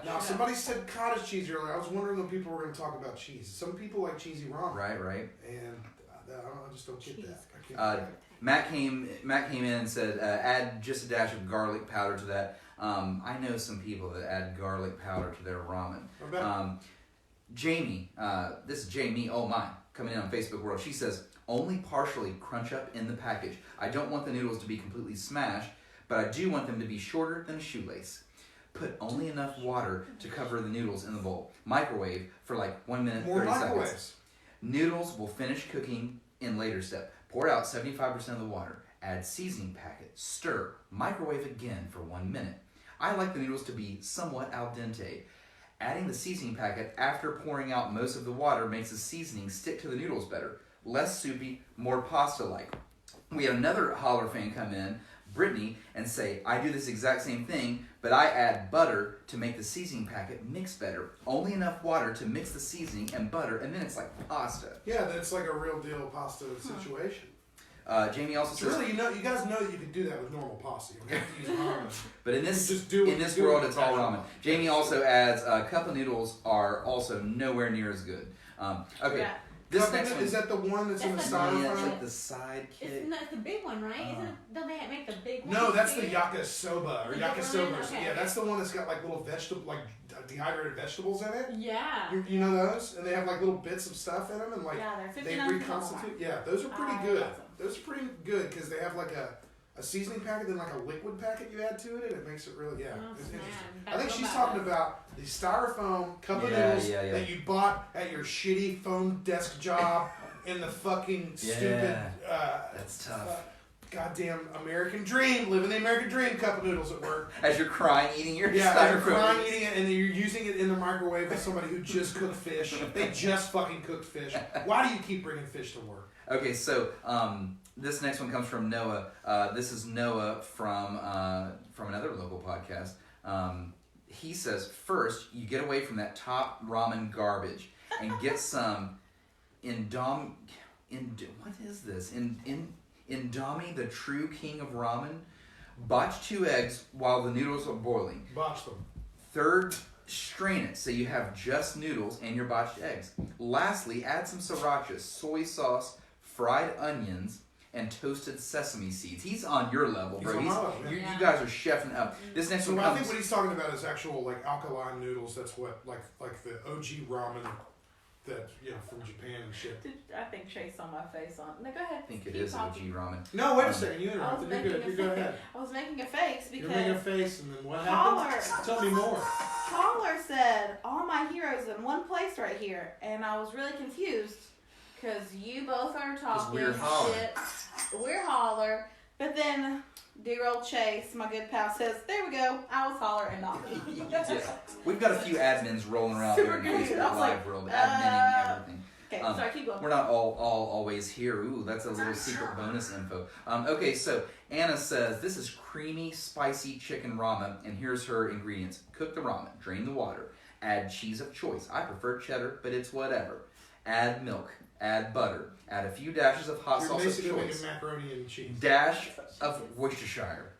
now, somebody said cottage cheese earlier. I was wondering when people were going to talk about cheese. Some people like cheesy ramen. Right. And I just don't get that. I can't Matt came in and said, add just a dash of garlic powder to that. I know some people that add garlic powder to their ramen. Jamie, this is Jamie, oh my, coming in on Facebook World. She says, only partially crunch up in the package. I don't want the noodles to be completely smashed, but I do want them to be shorter than a shoelace. Put only enough water to cover the noodles in the bowl. Microwave for like 1 minute, More 30 microwaves. seconds. Noodles will finish cooking in later step. Pour out 75% of the water. Add seasoning packet. Stir. Microwave again for 1 minute. I like the noodles to be somewhat al dente. Adding the seasoning packet after pouring out most of the water makes the seasoning stick to the noodles better. Less soupy, more pasta-like. We had another Holler fan come in, Brittany, and say, I do this exact same thing, but I add butter to make the seasoning packet mix better. Only enough water to mix the seasoning and butter, and then it's like pasta. Yeah, that's like a real deal pasta situation. Jamie also So says, really, you guys know that you can do that with normal pasta. You don't have to use ramen. but in this Just do it- in this do world, it it's all with ramen. Jamie also adds, cup of noodles are also nowhere near as good. Okay, Yeah. this Cup next of- one is that the one that's in the That's yeah, it's styrofoam? like the sidekick. It's the big one, right? Isn't it? Don't they make the big one? No, that's the big? yakisoba or The different yakisoba. one? Okay. Yeah, that's the one that's got like little vegetable, like dehydrated vegetables in it. Yeah. You know those, and they have like little bits of stuff in them, and like Yeah, they're they 59 cents reconstitute. Yeah, those are pretty I good. love them. Those are pretty good because they have like a seasoning packet, then like a liquid packet you add to it, and it makes it really Oh, it's man. interesting. Gotta I think go she's back. talking about the styrofoam cup of Yeah, noodles yeah. that you bought at your shitty phone desk job in the fucking stupid. That's tough. Goddamn American dream, living the American dream cup of noodles at work. As you're crying, eating your Yeah, you're styrofoam. crying eating it, and you're using it in the microwave with somebody who just cooked fish. They just fucking cooked fish. Why do you keep bringing fish to work? Okay, so this next one comes from Noah. This is Noah from another local podcast. He says, first, you get away from that top ramen garbage and get some what is this? Indomie, the true king of ramen. Botch 2 eggs while the noodles are boiling. Botch them. Third, strain it so you have just noodles and your botched eggs. Lastly, add some sriracha, soy sauce, fried onions, and toasted sesame seeds. He's on your level, bro. He's on my level, yeah. You guys are chefing up. This next So one I comes... think what he's talking about is actual like alkaline noodles. That's what like the OG ramen that from Japan and shit. I think Chase saw my face on. No, go ahead. I think it Keep is OG talking. ramen. No, wait a second. You I was interrupted. You're making good. a You go face. ahead. I was making a face You're making a because face, and then what Holler. happened? Tell me more. Holler said all my heroes in one place right here, and I was really confused because you both are talking we're Holler. shit. We're Holler, but then dear old Chase, my good pal, says, "There we go. I was Holler and not me." Yeah. We've got a few admins rolling around Super there in good. Facebook I was Live like, world, adminning everything. Okay, sorry, keep going. We're not all always here. Ooh, that's a little secret bonus info. Okay, so Anna says, this is creamy, spicy chicken ramen, and here's her ingredients. Cook the ramen, drain the water, add cheese of choice. I prefer cheddar, but it's whatever. Add milk, add butter, add a few dashes of hot You're sauce of basically choice. making macaroni and cheese. Dash of Worcestershire,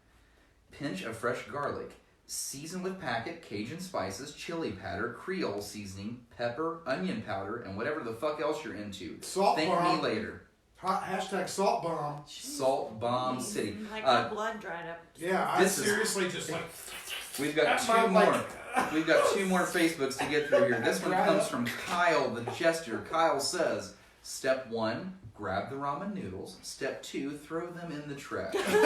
pinch of fresh garlic, season with packet, Cajun spices, chili powder, Creole seasoning, pepper, onion powder, and whatever the fuck else you're into. Salt Thank bomb. me later. Hashtag salt bomb. Salt Bomb City. Like my blood dried up. Yeah, I This is- seriously just like. We've got That's two my, more. like- We've got 2 more Facebooks to get through here. This one Right comes up. from Kyle the Jester. Kyle says, Step 1, grab the ramen noodles. Step 2, throw them in the trash. Oh,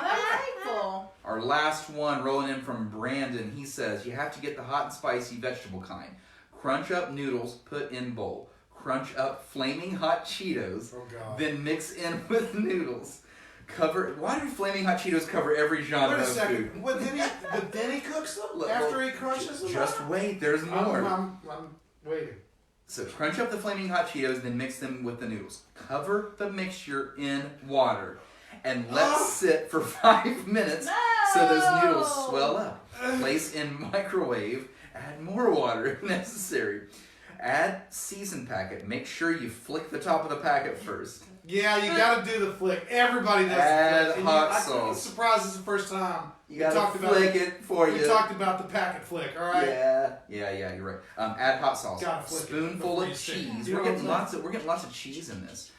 that's hateful. Our last one rolling in from Brandon. He says, you have to get the hot and spicy vegetable kind. Crunch up noodles, put in bowl. Crunch up flaming hot Cheetos. Oh God. Then mix in with noodles. Why do flaming hot Cheetos cover every genre Wait a of second. food? But then he cooks them after he crunches them. Just wait, there's more. I'm waiting. So crunch up the flaming hot Cheetos, then mix them with the noodles. Cover the mixture in water and let sit for 5 minutes so those noodles swell up. Place in microwave. Add more water if necessary. Add season packet. Make sure you flick the top of the packet first. Yeah, you gotta do the flick. Everybody does Add the flick. hot I'm sauce. surprised it's the first time You gotta flick it for you. We talked about the packet flick, alright? Yeah, you're right. Add hot sauce. Gotta flick it Spoonful before of you stick it. cheese. You know We're getting what I'm lots of cheese in this.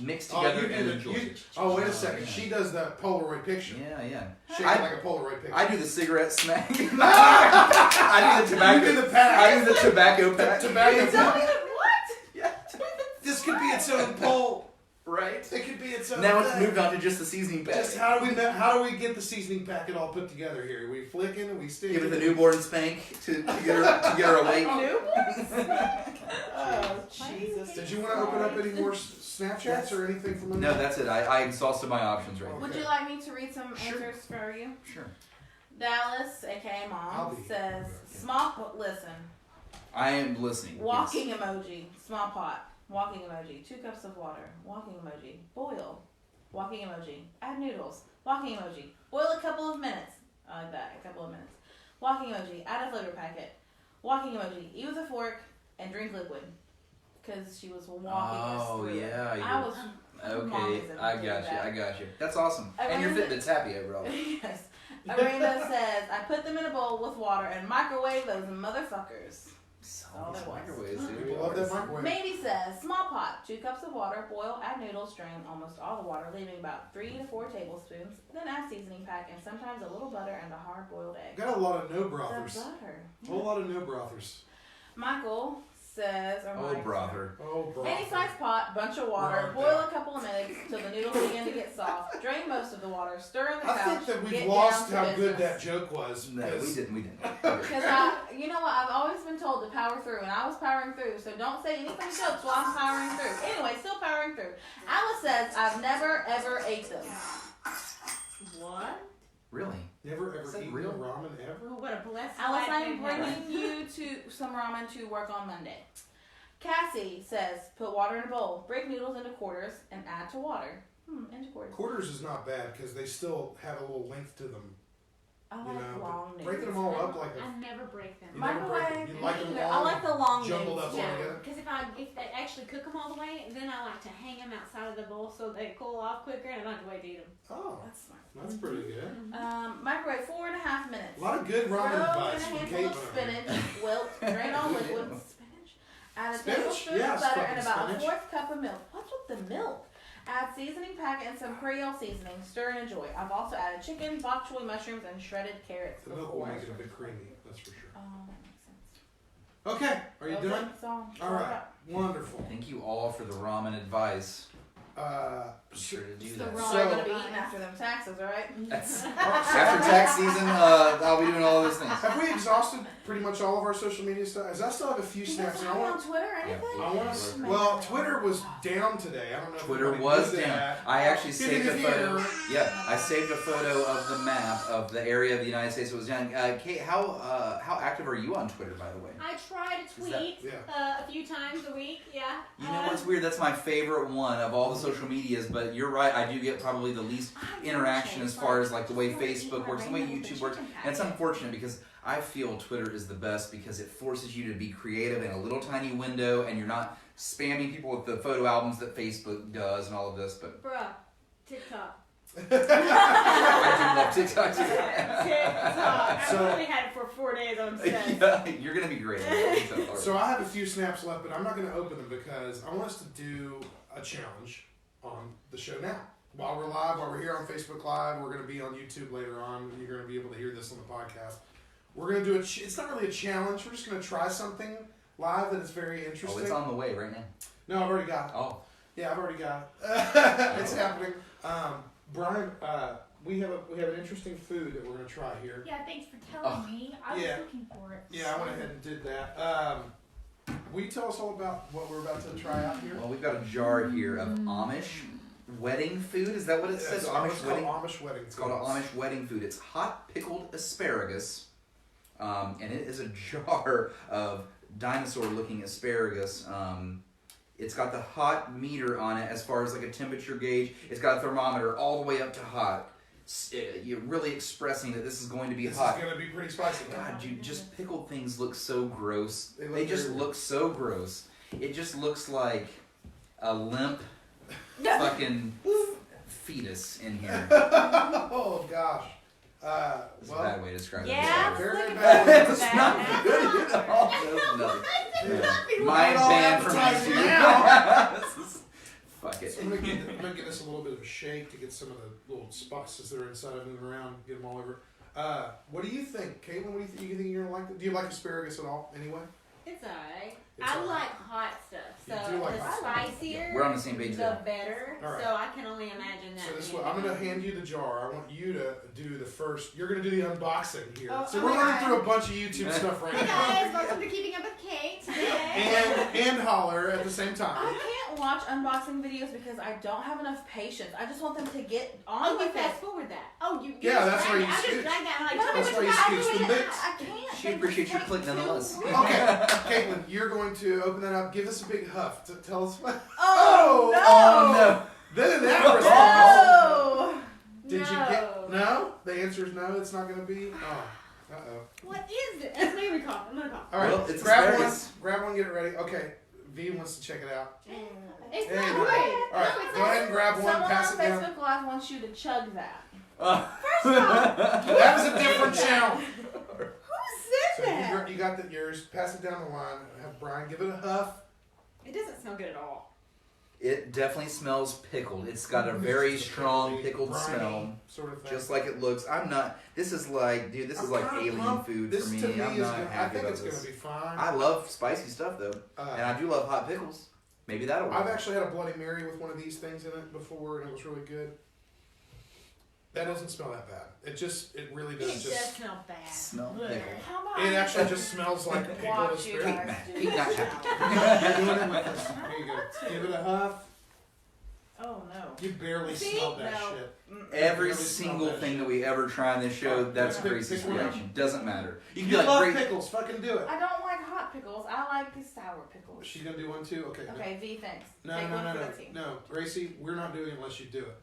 Mixed Oh, together you and do enjoy. Oh, wait a second. She does the Polaroid picture. Yeah. Shake it like a Polaroid picture. I do the cigarette smack. I do the tobacco. You do the pack. I do the tobacco pack. Tobacco pack. What? Yeah. This could be its own poll. Right? It could be its own Now it's thing. moved on to just the seasoning pack. Just how do we get the seasoning packet all put together here? We flicking and we stick. Give it the newborn spank to get her awake. Oh, Jesus. Did you want to open up any more Snapchats or anything from No, that's it. I exhausted my options right now. Would you like me to read some answers for you? Sure. Dallas, aka Mom, says, listen. I am listening. Walking emoji, small pot. Walking emoji, 2 cups of water. Walking emoji, boil. Walking emoji, add noodles. Walking emoji, boil a couple of minutes. I like that, a couple of minutes. Walking emoji, add a flavor packet. Walking emoji, eat with a fork and drink liquid. Because she was walking us through it. Yeah. Okay, I got you. That's awesome. And your Fitbit's happy overall. Yes. Aranda says, I put them in a bowl with water and microwave those motherfuckers. All there was. Microwaves, dude. People love that microwave. Maybe says, small pot, 2 cups of water, boil, add noodles, strain almost all the water, leaving about 3 to 4 tablespoons. Then add seasoning pack and sometimes a little butter and a hard-boiled egg. Got a lot of no brothers. The butter. A whole lot of no brothers. Michael says, brother. Any size pot, bunch of water, boil a couple of minutes till the noodles begin to get soft. Drain most of the water, stir in the couch. I think that we've get lost down how to good business. that joke was. No, we didn't. Because you know what? I've always been told to power through, and I was powering through. So don't say any funny jokes while I'm powering through. Anyway, still powering through. Alice says, I've never ever ate them. What? Really? Never ever eaten real? ramen ever? What a blessed Alice, life I'm they have. bringing you to some ramen to work on Monday. Cassie says, put water in a bowl, break noodles into quarters, and add to water. Into quarters. Quarters is not bad because they still have a little length to them. I You like know, long but noodles. breaking them all up like I never break them. You never break them. You like them I long, like the long jumbled noodles. up all Yeah, together? because if they actually cook them all the way, then I like to hang them outside of the bowl so they cool off quicker and I don't have to wait to eat them. Oh, That's smart. that's pretty good. Microwave 4.5 minutes. A lot of good Throw ramen in a advice from handful of Kaitlyn. spinach, wilt, drain all liquid. Spinach. Add a Spinach? tablespoon Yeah, of butter and fucking about spinach. a 1/4 cup of milk. What's with the milk? Add seasoning packet and some Creole seasoning. Stir and enjoy. I've also added chicken, bok choy mushrooms, and shredded carrots. The milk will before. make it a bit creamy, that's for sure. Oh, that makes sense. Okay, are you Okay, done? so, All right, wonderful. Thank you all for the ramen advice. I'm sure to do So that. we're all going to be eating after them taxes, all right? That's, after tax season, I'll be doing all those things. Have we exhausted pretty much all of our social media stuff? As I still have a few You snaps, guys and I have want. on Twitter or anything? I want to. Well, Twitter was down today. I don't know. if Twitter everybody was knew down. that. I actually saved a photo. Here. Yeah, I saved a photo of the map of the area of the United States that was down. Kate, how active are you on Twitter, by the way? I try to tweet a few times a week, yeah. You know what's weird? That's my favorite one of all the social medias, but you're right. I do get probably the least interaction as far as like the way Facebook works, the way YouTube works. And it's unfortunate because I feel Twitter is the best because it forces you to be creative in a little tiny window and you're not spamming people with the photo albums that Facebook does and all of this. But Bruh, TikTok. I do love TikTok too. TikTok. I only had it for 4 days on set. Yeah, you're going to be great. So I have a few snaps left, but I'm not going to open them because I want us to do a challenge on the show now. While we're live, while we're here on Facebook Live, we're going to be on YouTube later on. You're going to be able to hear this on the podcast. We're going to do it's not really a challenge. We're just going to try something live that is very interesting. Oh, it's on the way right now. No, I've already got it. Oh. Yeah, I've already got it. It's happening. Brian, we have an interesting food that we're going to try here. Yeah, thanks for telling me. I was looking for it. Yeah, I went ahead and did that. will you tell us all about what we're about to try out here? Well, we've got a jar here of Amish wedding food. Is that what it says? Amish wedding. Amish wedding. It's called Amish wedding food. It's hot pickled asparagus, and it is a jar of dinosaur-looking asparagus. It's got the hot meter on it as far as like a temperature gauge. It's got a thermometer all the way up to hot. You're really expressing that this is going to be hot. This is going to be pretty spicy. God, just pickled things look so gross. They just look so gross. It just looks like a limp fucking fetus in here. Oh gosh. That's a bad way to describe it. Yeah, very bad. It's not good at all. Mind banned from YouTube. This is, fuck it. So I'm gonna give this a little bit of a shake to get some of the little spices that are inside of moving around, get them all over. What do you think, Kaitlyn? What do you think? You think you're gonna like it? Do you like asparagus at all? Anyway. It's alright. It's I all right. like hot stuff, so You do like the hot stuff. spicier, We're on the same page the there. better. All right. So I can only imagine that. So this way, I'm gonna hand you the jar. I want you to do the first. You're gonna do the unboxing here. Oh, So we're running through a bunch of YouTube stuff right Hey now. guys, welcome to Keeping Up with Kait today. And Holler at the same I time. can't watch unboxing videos because I don't have enough patience. I just want them to get on Oh, you with it. fast forward that. Oh, you. Yeah, that's why you I just scooch. dragged that. I'm like, No, tell me That's what why you you got. scooch the bits. I can't. She appreciates your click nonetheless. Okay, Kaitlyn, you're going to open that up. Give us a big huff. Tell us what. Oh, no! Oh no! Then that response. No! Did you get no? The answer is no. It's not going to be. Oh, uh-oh. What is it? It's gonna cough. I'm gonna cough. All right, Well, it's grab one. asparagus. Grab one. Get it ready. Okay, V wants to check it out. It's Hey, not no. good. All right, No, it's go ahead and grab one. Someone Pass on it down. Facebook Live wants you to chug that. That was a different channel. Who So said that? you got that yours. Pass it down the line. Have Brian give it a huff. It doesn't smell good at all. It definitely smells pickled. It's got a very It's strong really pickled briny smell. sort of thing. Just like it looks. I'm not. This is like, dude. This is I'm like kinda alien pumped. food This for me. to me I'm is not gonna, I happy think about it's this. going to be fine. I love spicy stuff though, and I do love hot pickles. Maybe that'll work. I've actually had a Bloody Mary with one of these things in it before, and it was really good. That doesn't smell that bad. It really It does does just. smell bad. Smell Blech. pickle. How about It actually just smells like pickled watch you asparagus. guys do Keep that this happy. now? You're doing it with us. There you go. Give it a huff. Oh no. You barely See? smelled that No. shit. Every Really smell single that thing shit. that we ever try on this show, that's Pick- Gracie's pick one up. reaction. Doesn't matter. You can You be like, love Grace. pickles. Fucking do it. I don't like hot pickles. I like the sour pickles. She's gonna do one too. Okay. Okay, V, thanks. No, Take no, one no, for no, the team. no, Gracie. We're not doing it unless you do it.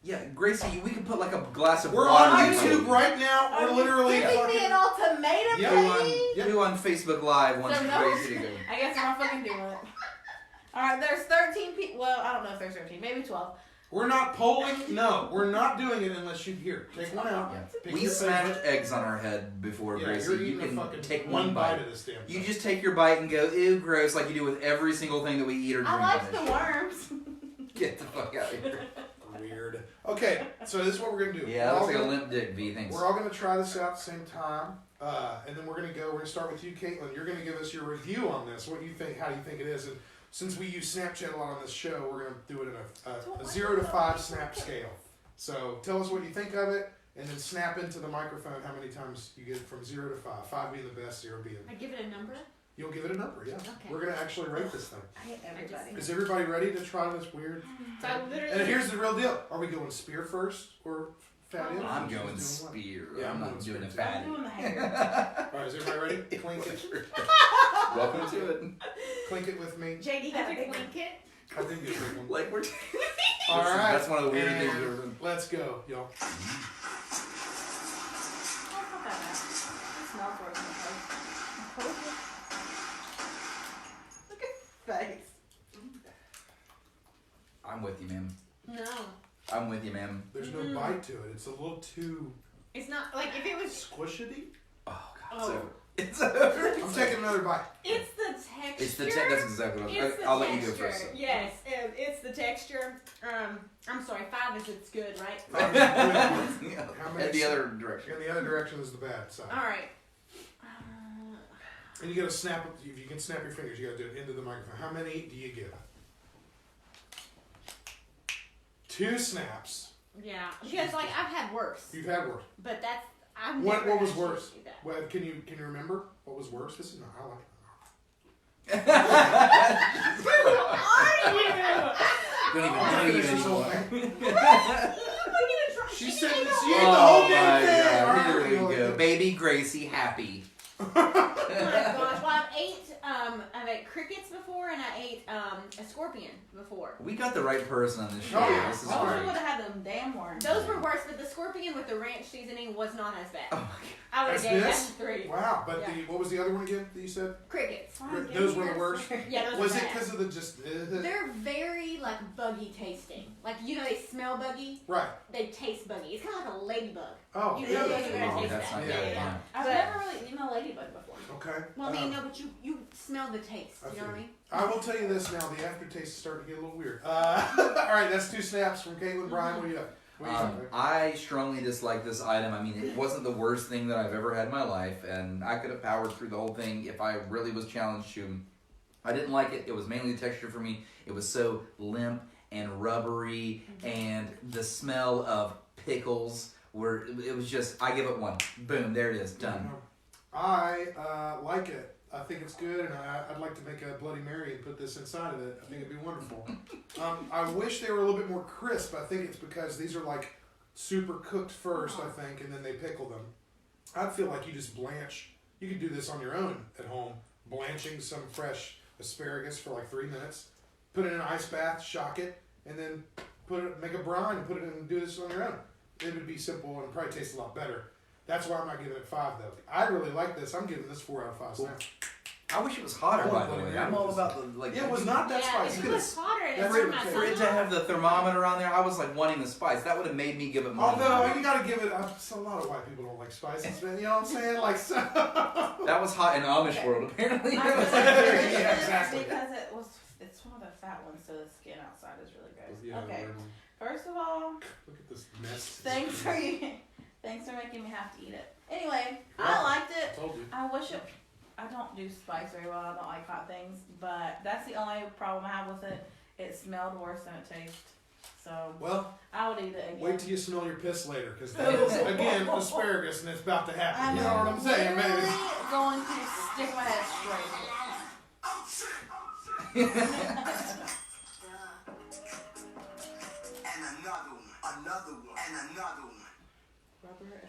Yeah, Gracie, we can put like a glass of We're water. on in front of YouTube you. right now. Are We're you literally. giving me fucking- an ultimatum, Yeah. please? Yep. Who on Facebook Live wants So no- Gracie to go? I guess I'm not fucking doing it. Alright, there's 13 people. Well, I don't know if there's 13. Maybe 12. We're not polling. No, we're not doing it unless you here. Take one out. Yeah. Pick We your smashed favorite. eggs on our head before, Yeah, Gracie. you're You eating a can fucking take one bite. of this damn You thing. just take your bite and go, ew, gross, like you do with every single thing that we eat or drink. I on like this the show. worms. Get the fuck out of here. Weird. Okay, so this is what we're gonna do. Yeah, We're looks all like a gonna- limp dick, V. Thanks. We're all gonna try this out at the same time, and then we're gonna start with you, Kaitlyn. You're gonna give us your review on this. What you think? How do you think it is? And since we use Snapchat a lot on this show, we're gonna do it in a 0 to 5 snap scale. So tell us what you think of it, and then snap into the microphone how many times you get from 0 to 5. 5 being the best, 0 being. I give it a number. You'll give it a number, yeah. Okay. We're gonna actually rate this thing. I hate everybody. Is everybody ready to try this weird? So I literally. And here's the real deal: are we going spear first or fat end? I'm Who's going doing what? spear. Yeah, I'm I'm not going doing a spear, too. I'm fatty. doing the hair. All right, is everybody ready? Clink it. Welcome to it. Clink it with me. JD got a big one. Link it. I think you big one. Like we're. All right. That's one of the weird and things we've ever done. Let's go, y'all. Oh, it's not that bad. It smells worse than it tastes. Look at his face. I'm with you, ma'am. No, I'm with you, ma'am. There's no bite to it. It's a little too it's not like if it was. squishity. Oh God, Oh. it's over. I'm taking another bite. It's the texture. It's the that's exactly what It's the I'll let you go texture. first. Yes, it's the texture. I'm sorry. 5 is it's good, right? How many- And the other direction. And the other direction is the bad side. All right. And you gotta snap it. If you can snap your fingers, you gotta do it into the microphone. How many do you give? 2 snaps. Yeah, because like I've had worse, You've had worse. but that's I've What never was actually worse? do that. Well, can you remember what was worse? This is not. I like it. Who are you? Don't even know you anymore. She said she ate the whole damn thing. God. Here we go. Baby Gracie happy. Oh my gosh! Well, I've ate crickets before, and I ate a scorpion before. We got the right person on this show. Oh, yeah. This is I great. would have had them damn worms. Those were worse, but the scorpion with the ranch seasoning was not as bad. Oh my I would have That's gave this? that 3. Wow, but Yeah. what was the other one again that you said? Crickets. Those were the worst? Yeah, those Was were it bad. because of the just... They're very like buggy tasting. Like they smell buggy. Right. They taste buggy. It's kind of like a ladybug. Oh, You know those are gonna Oh, taste that's that. not Yeah, good. yeah. I've never really eaten a ladybug before. Okay. Well, I mean, no, but you smell the taste. You know what I mean? I will tell you this now. The aftertaste is starting to get a little weird. All right, that's 2 snaps from Kaitlyn. Brian, what do you got? I strongly dislike this item. I mean, it wasn't the worst thing that I've ever had in my life, and I could have powered through the whole thing if I really was challenged to. I didn't like it. It was mainly the texture for me. It was so limp and rubbery, and the smell of pickles were. It was just. I give it 1. Boom. There it is. Done. I like it. I think it's good, and I'd like to make a Bloody Mary and put this inside of it. I think it'd be wonderful. I wish they were a little bit more crisp. I think it's because these are like super cooked first, I think, and then they pickle them. I feel like you just blanch. You could do this on your own at home, blanching some fresh asparagus for like 3 minutes, put it in an ice bath, shock it, and then make a brine and put it in and do this on your own. It would be simple and probably taste a lot better. That's why I'm not giving it 5 though. I really like this. I'm giving this 4 out of 5 snaps. I wish it was hotter, by the way. I'm all about the like. Yeah, it was not that Yeah, spicy. if it was hotter, That's it's right. For it to have the thermometer on there, I was like wanting the spice. That would have made me give it more. Although you gotta give it. So a lot of white people don't like spices, man. You know what I'm saying? Like so. That was hot in the Amish world, apparently. I was Yeah, exactly. Because it's one of the fat ones, so the skin outside is really good. Yeah, Okay. First of all, look at this mess. thanks for making me have to eat it. Anyway, I liked it. Told you. I wish it. I don't do spice very well. I don't like hot things, but that's the only problem I have with it. It smelled worse than it tasted. So Well, I would eat it again. wait till you smell your piss later, because that is again asparagus, and it's about to happen. I'm You know what I'm saying, literally baby? going to stick my head And another one, another one, and another one,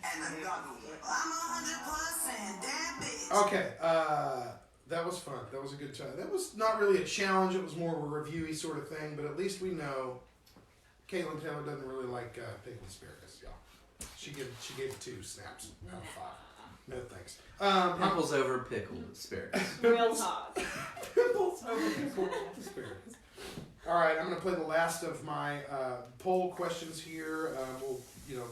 and another one. I'm 100% that bitch. Okay, that was fun. That was a good time. That was not really a challenge. It was more of a reviewy sort of thing. But at least we know Kaitlyn Taylor doesn't really like pickled asparagus, y'all. She gave it 2 snaps out of 5. No thanks. Pickles over pickled asparagus. Real talk. Pickles over pickled asparagus. All right, I'm going to play the last of my poll questions here. We'll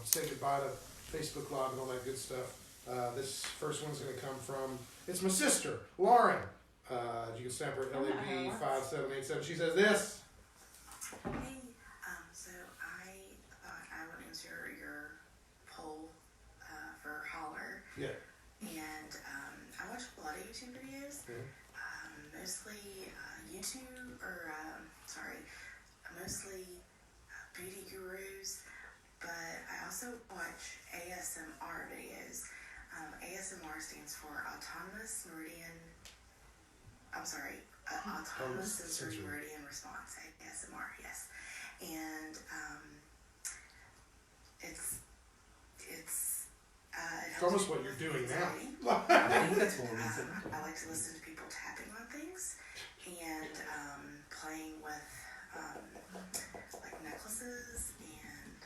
say goodbye to Facebook Live and all that good stuff. This first one's going to come from, it's my sister, Lauren. You can snap her LAB5787. She says this. Hey, so I thought I would answer your poll for Holler. Yeah. And I watch a lot of YouTube videos, mostly mostly beauty gurus, but I also watch ASMR videos. ASMR stands for Autonomous Sensory Meridian Response, ASMR, yes. And it's almost what you're doing now. That's what we said. I like to listen to people tapping on things and playing with like necklaces and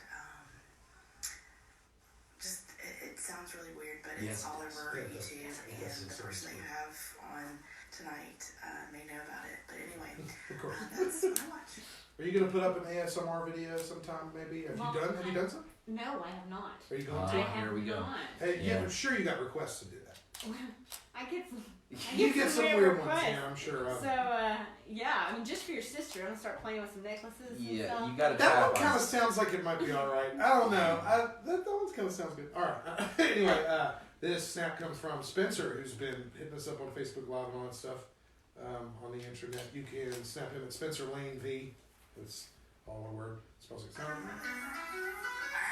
just it sounds really weird, but it's all over YouTube, and the person that you have on tonight may know about it. But anyway, that's what I watch. Are you going to put up an ASMR video sometime, maybe? Have you done some? No, I have not. Are you going to? Here we go. Hey, yeah, I'm sure you got requests to do that. I get some. You get some weird ones, yeah, I'm sure. So, yeah, I mean, just for your sister, I'm gonna start playing with some necklaces. Yeah, and stuff. you got to That tap one kind on of sounds like it might be all right. I don't know. That one kind of sounds good. All right. Anyway, this snap comes from Spencer, who's been hitting us up on Facebook Live and all that stuff on the internet. You can snap him at Spencer Lane V. It's all one word. It smells like sound. I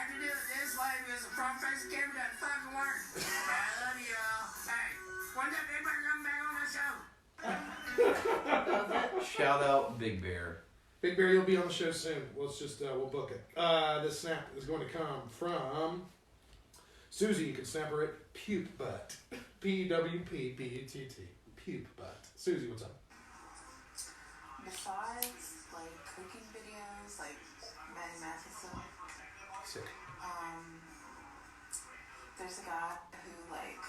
have to do it this way because the front face camera doesn't fucking work. I love you all. Hey, one day everybody come back on the show. Shout out Big Bear. Big Bear, you'll be on the show soon. Let's just, we'll book it. This snap is going to come from Susie. You can snap her at Puke Butt. P-W-P-B-U-T-T. Puke Butt. Susie, what's up? Besides, like, cooking videos, like Maddie Matheson, Sick. There's a guy who, like,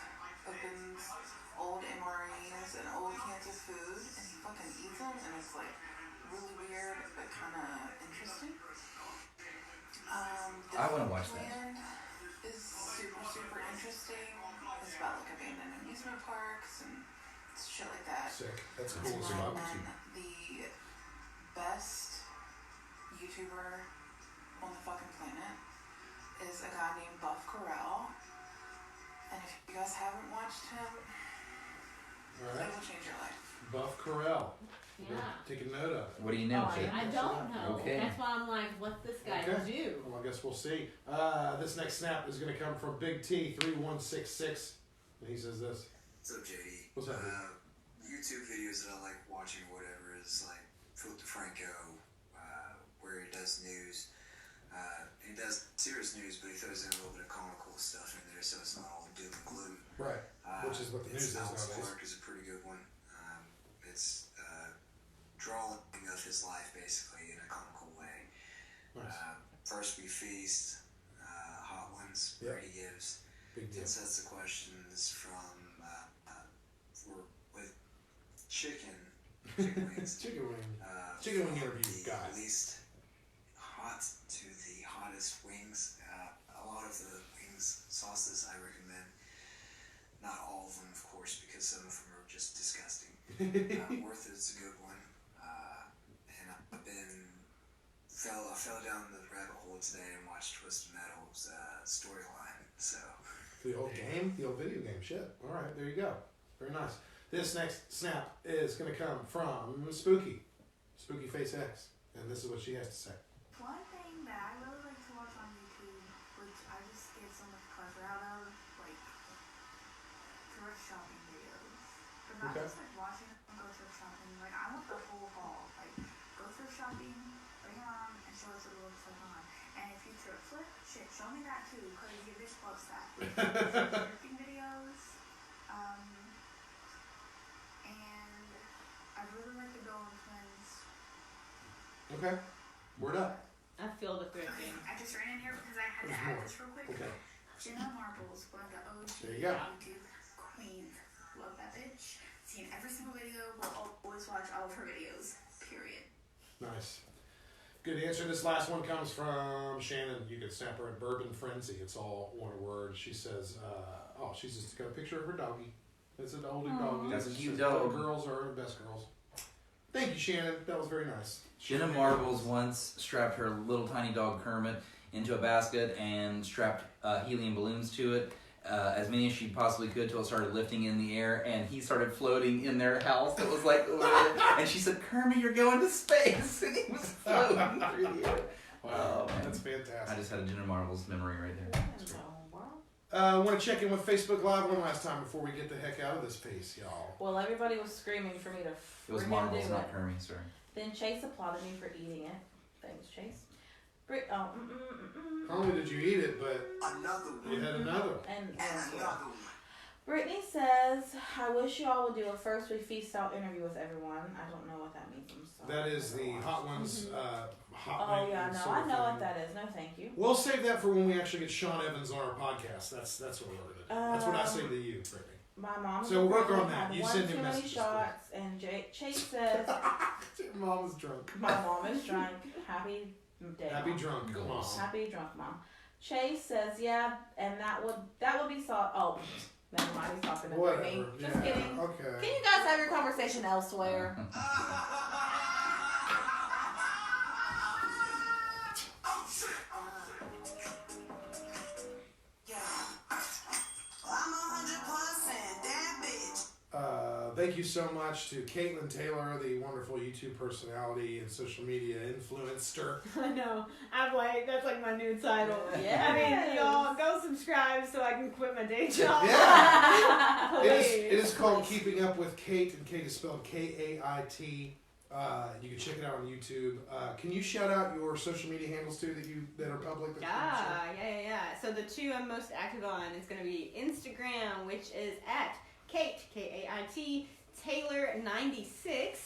opens old MREs and old cans of food, and he fucking eats them, and it's, like, really weird, but kind of interesting. I want to watch that. Is super, super interesting. It's about, like, abandoned amusement parks and shit like that. Sick. That's cool. And So then the best YouTuber on the fucking planet is a guy named Buff Corral. And if you guys haven't watched him, it will change your life. Buff Corral. Yeah. Take a note of it. What do you know, Jake? I don't know. Okay. That's why I'm like, what's this guy do? Well, I guess we'll see. This next snap is going to come from Big T3166. And he says this. What's up, JD? What's up, YouTube videos that I like watching or whatever is like Philip DeFranco, where he does news. He does serious news, but he throws in a little bit of comical stuff in there, so it's not all doom and gloom. Right. Which is what the news is nowadays. Clark is a pretty good one. It's drawing of his life basically in a comical way. Nice. First We Feast, Hot Ones, where he gives Big deal. sets the questions from with chicken wings. Chicken wing interview, guys. Least hot to the hottest wings. A lot of the wings sauces I recommend. Not all of them, of course, because some of them are just disgusting. Worth It's a good one. And I fell down the rabbit hole today and watched Twisted Metal's storyline. So The old game? The old video game. Shit. All right, there you go. Very nice. This next snap is going to come from Spooky Face X. And this is what she has to say. One thing that I really like to watch on YouTube, which I just get so much pleasure out of, like thrift shopping videos. But not just like watching them go thrift shopping. Like I want the whole haul. Like go thrift shopping, bring it on, and show us what it looks like on. And if you thrift flip, shit, show me that too, because your bitch loves that. Thrifting videos. And I really like the Dolan twins. Okay. Word up. I feel the thrifting. I just ran in here because I had to add this real quick. Okay. Jenna Marbles, one of the OG There you go. YouTube queens. Love that bitch. Seen every single video. Will always watch all of her videos. Period. Nice. Good answer. This last one comes from Shannon. You can snap her at Bourbon Frenzy. It's all one word. She says, she's just got a picture of her doggy. It's an older doggy. That's a cute Says, dog. "Little girls are the best girls." Thank you, Shannon. That was very nice. Jenna Marbles once strapped her little tiny dog Kermit into a basket and strapped helium balloons to it, as many as she possibly could, till it started lifting in the air, and he started floating in their house. It was like, and she said, "Kermit, you're going to space," and he was floating through the air. Wow, that's fantastic. I just had a Jenna Marbles memory right there. I want to check in with Facebook Live one last time before we get the heck out of this piece, y'all. Well, everybody was screaming for me to It was friggin' Marbles, do not it. Kermit, sorry. Then Chase applauded me for eating it. Thanks, Chase. Not only did you eat it, but you had another. And Brittany says, "I wish y'all would do a First We Feast Out interview with everyone." I don't know what that means. I'm sorry. That is the Hot Ones hot Oh link yeah, no, sort I of know thing. what that is. No, thank you. We'll save that for when we actually get Sean Evans on our podcast. That's what we're going to do. That's what I say to you, Brittany. My mom. So we'll work on had that. You one send too him many messages. shots, and Chase says, Your mom is drunk. "My mom is drunk. Happy day. Happy Mom. drunk, mom. Happy drunk, mom." Chase says, "Yeah, and that would be salt." Oh, never mind. He's talking to Whatever. me. Just Yeah, kidding. okay. Can you guys have your conversation elsewhere? Thank you so much to Kaitlyn Taylor, the wonderful YouTube personality and social media influencer. I know. That's like my new title. Yeah. I mean, y'all go subscribe so I can quit my day job. Yeah. Please. It is called Keeping Up With Kait, and Kait is spelled Kait. You can check it out on YouTube. Can you shout out your social media handles too that are public? Yeah. So the two I'm most active on is going to be Instagram, which is at Kait, K-A-I-T, Taylor96,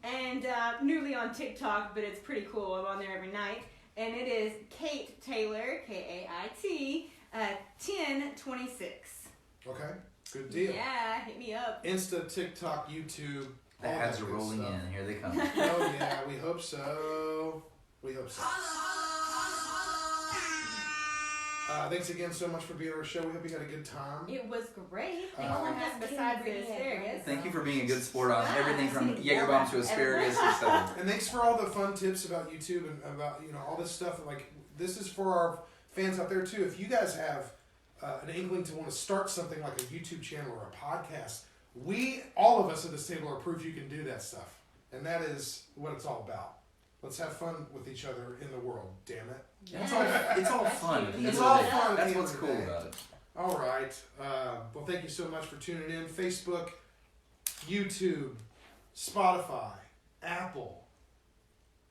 and newly on TikTok, but it's pretty cool. I'm on there every night, and it is Kait Taylor, K-A-I-T, 1026. Okay, good deal. Yeah, hit me up. Insta, TikTok, YouTube. The ads are rolling in. Here they come. Oh yeah, we hope so. We hope so. Thanks again so much for being on our show. We hope you had a good time. It was great. Besides the asparagus. Thank you for being a good sport on everything from Jaeger bomb to asparagus and stuff. And thanks for all the fun tips about YouTube and about all this stuff. Like this is for our fans out there too. If you guys have an inkling to want to start something like a YouTube channel or a podcast, all of us at this table are proof you can do that stuff. And that is what it's all about. Let's have fun with each other in the world, damn it. Yeah. It's all fun. It's all fun. That's what's cool about it. All right. Well, thank you so much for tuning in. Facebook, YouTube, Spotify, Apple,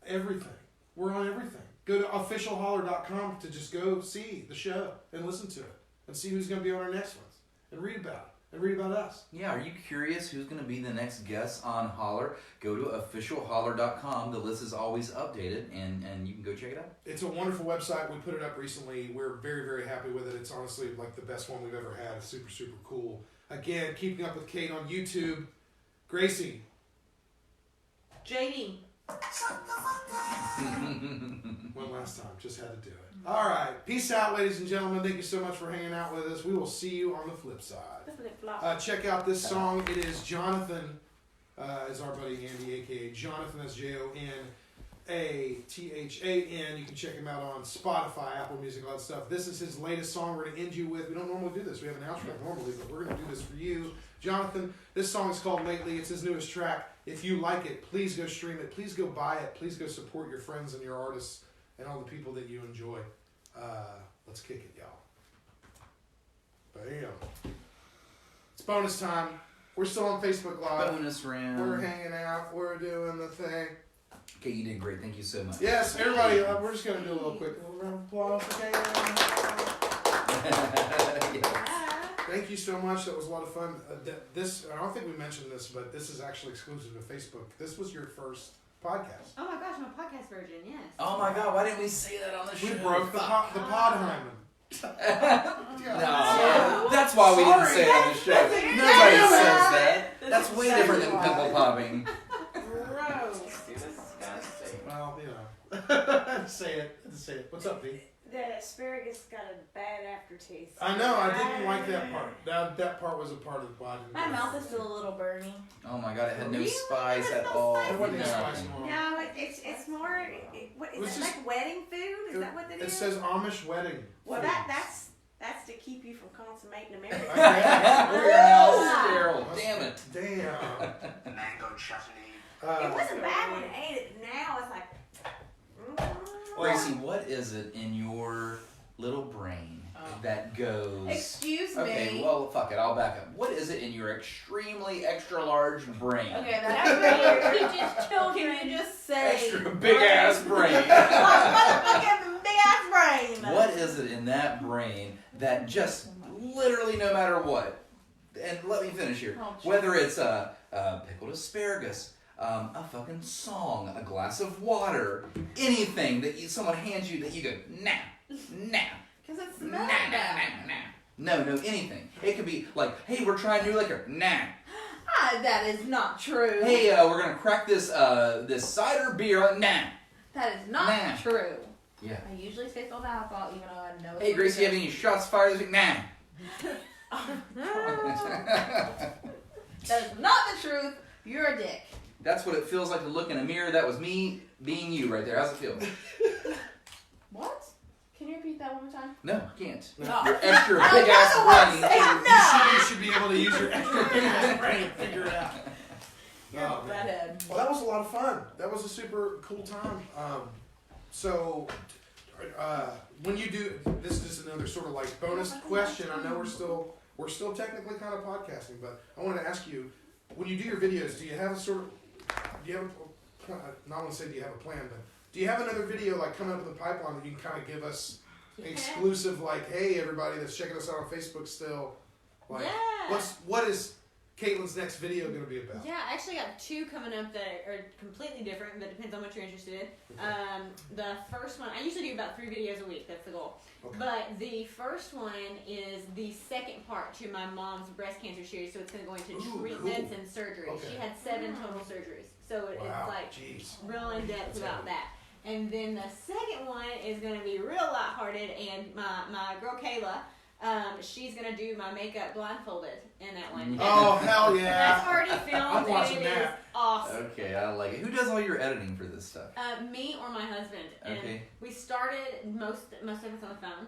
everything. We're on everything. Go to officialholler.com to just go see the show and listen to it and see who's going to be on our next ones and read about it. And read about us. Yeah, are you curious who's going to be the next guest on Holler? Go to officialholler.com. The list is always updated, and you can go check it out. It's a wonderful website. We put it up recently. We're very, very happy with it. It's honestly like the best one we've ever had. It's super, super cool. Again, Keeping Up With Kait on YouTube. Gracie. JD. One last time. Just had to do it. All right. Peace out, ladies and gentlemen. Thank you so much for hanging out with us. We will see you on the flip side. Check out this song. It is Jonathan, is our buddy Andy, a.k.a. Jonathan. That's Jonathan. You can check him out on Spotify, Apple Music, all that stuff. This is his latest song. We're going to end you with. We don't normally do this. We have an outro normally, but we're going to do this for you. Jonathan, this song is called Lately. It's his newest track. If you like it, please go stream it. Please go buy it. Please go support your friends and your artists and all the people that you enjoy. Let's kick it, y'all. Bam. It's bonus time. We're still on Facebook Live. Bonus round. We're hanging out. We're doing the thing. Okay, you did great. Thank you so much. Yes, everybody, we're just going to do a little quick round of applause. Okay. Yes. Thank you so much. That was a lot of fun. This, I don't think we mentioned this, but this is actually exclusive to Facebook. This was your first podcast. Oh my gosh, my podcast version, yes. Oh my god, why didn't we say that on the show? We broke the Podhymen. No, that's why we didn't say it on the show. Nobody says that. That's way different than pimple popping. Gross. Well, say it. What's up, V? That asparagus got a bad aftertaste. I know. I didn't like that part. That part was a part of the body. My mouth is still a little burny. Oh my god, it had no spice at all. There wasn't any spice at all. No, it's more. What is it like wedding food? Is that what it is? It says Amish wedding. Well, that's to keep you from consummating America. Sterile. Damn it. Damn. Mango chutney. It wasn't bad when I ate it. Now it's like. Gracie, what is it in your little brain that goes... Excuse me. Okay, well, fuck it. I'll back up. What is it in your extremely extra large brain? Okay, that's weird. Can you just say... Extra big-ass brain. Motherfucking big-ass brain. What is it in that brain that just literally no matter what, and let me finish here, whether it's pickled asparagus, a fucking song, a glass of water, anything that someone hands you that you go, nah. Because it smells No, anything. It could be like, hey, we're trying new liquor, nah. That is not true. Hey, we're gonna crack this cider beer, nah. That is not true. Yeah. I usually say sold alcohol, even though I know. Hey, Gracie, you have any shots fired this week? Nah. That is not the truth. You're a dick. That's what it feels like to look in a mirror. That was me being you right there. How's it feel? What? Can you repeat that one more time? No, I can't. No. Your extra big ass brain. You should be able to use your extra big ass brain and figure it out. Well, that was a lot of fun. That was a super cool time. So, when you do, this is just another sort of like bonus question. I know we're still technically kind of podcasting, but I wanted to ask you, when you do your videos, do you have a not want to say do you have a plan, but do you have another video like coming up in the pipeline that you can kind of give us exclusive, like, hey, everybody that's checking us out on Facebook still, like, what is Kaitlyn's next video going to be about? Yeah, I actually got 2 coming up that are completely different, but it depends on what you're interested in. Okay. The first one, I usually do about 3 videos a week. That's the goal. Okay. But the first one is the second part to my mom's breast cancer series, so it's going to go into treatments and surgeries. Okay. She had 7 total surgeries, so it's like real in depth about that. And then the second one is going to be real lighthearted, and my girl Kayla. She's gonna do my makeup blindfolded in that one. Oh hell yeah! That's already filmed. I'm watching and that. It is awesome. Okay, I like it. Who does all your editing for this stuff? Me or my husband. And Okay. we started most of us on the phone,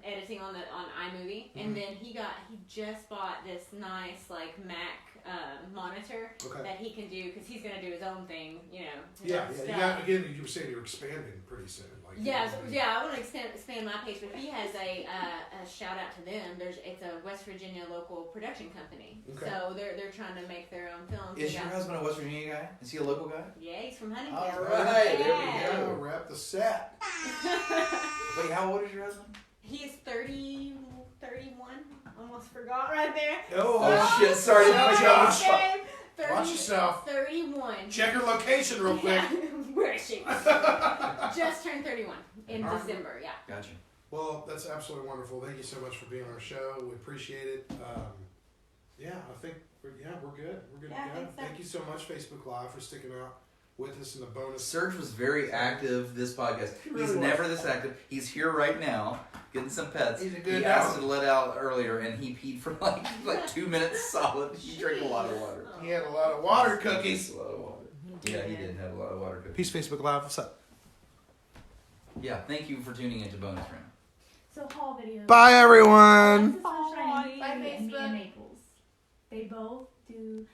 editing on iMovie, and then he just bought this nice like Mac monitor that he can do because he's gonna do his own thing, you know. Yeah. Again, you were saying you're expanding pretty soon. Like, I want to expand my page, but he has a shout out to them. It's a West Virginia local production company, so they're trying to make their own films. Is your husband a West Virginia guy? Is he a local guy? Yeah, he's from Huntington. All right, there we go. Wrap the set. Wait, how old is your husband? He is 31. Almost forgot right there. Oh shit! Sorry. Watch yourself. 31. Check your location real quick. Where is she? Just turned 31 in December. Yeah. Gotcha. Well, that's absolutely wonderful. Thank you so much for being on our show. We appreciate it. I think we're good. We're good to go. Thank you so much, Facebook Live, for sticking out with us in the bonus. Serge was very active this podcast. He's never this active. He's here right now, getting some pets. He asked to let out earlier, and he peed for like 2 minutes solid. He drank a lot of water. He had a lot of water cookies. A lot of water. Yeah, he did have a lot of water cookies. Peace, Facebook Live. What's up? Yeah, thank you for tuning into Bonus Round. So haul videos. Bye, everyone. Bye, Bye, Facebook. Facebook. Naples. They both do.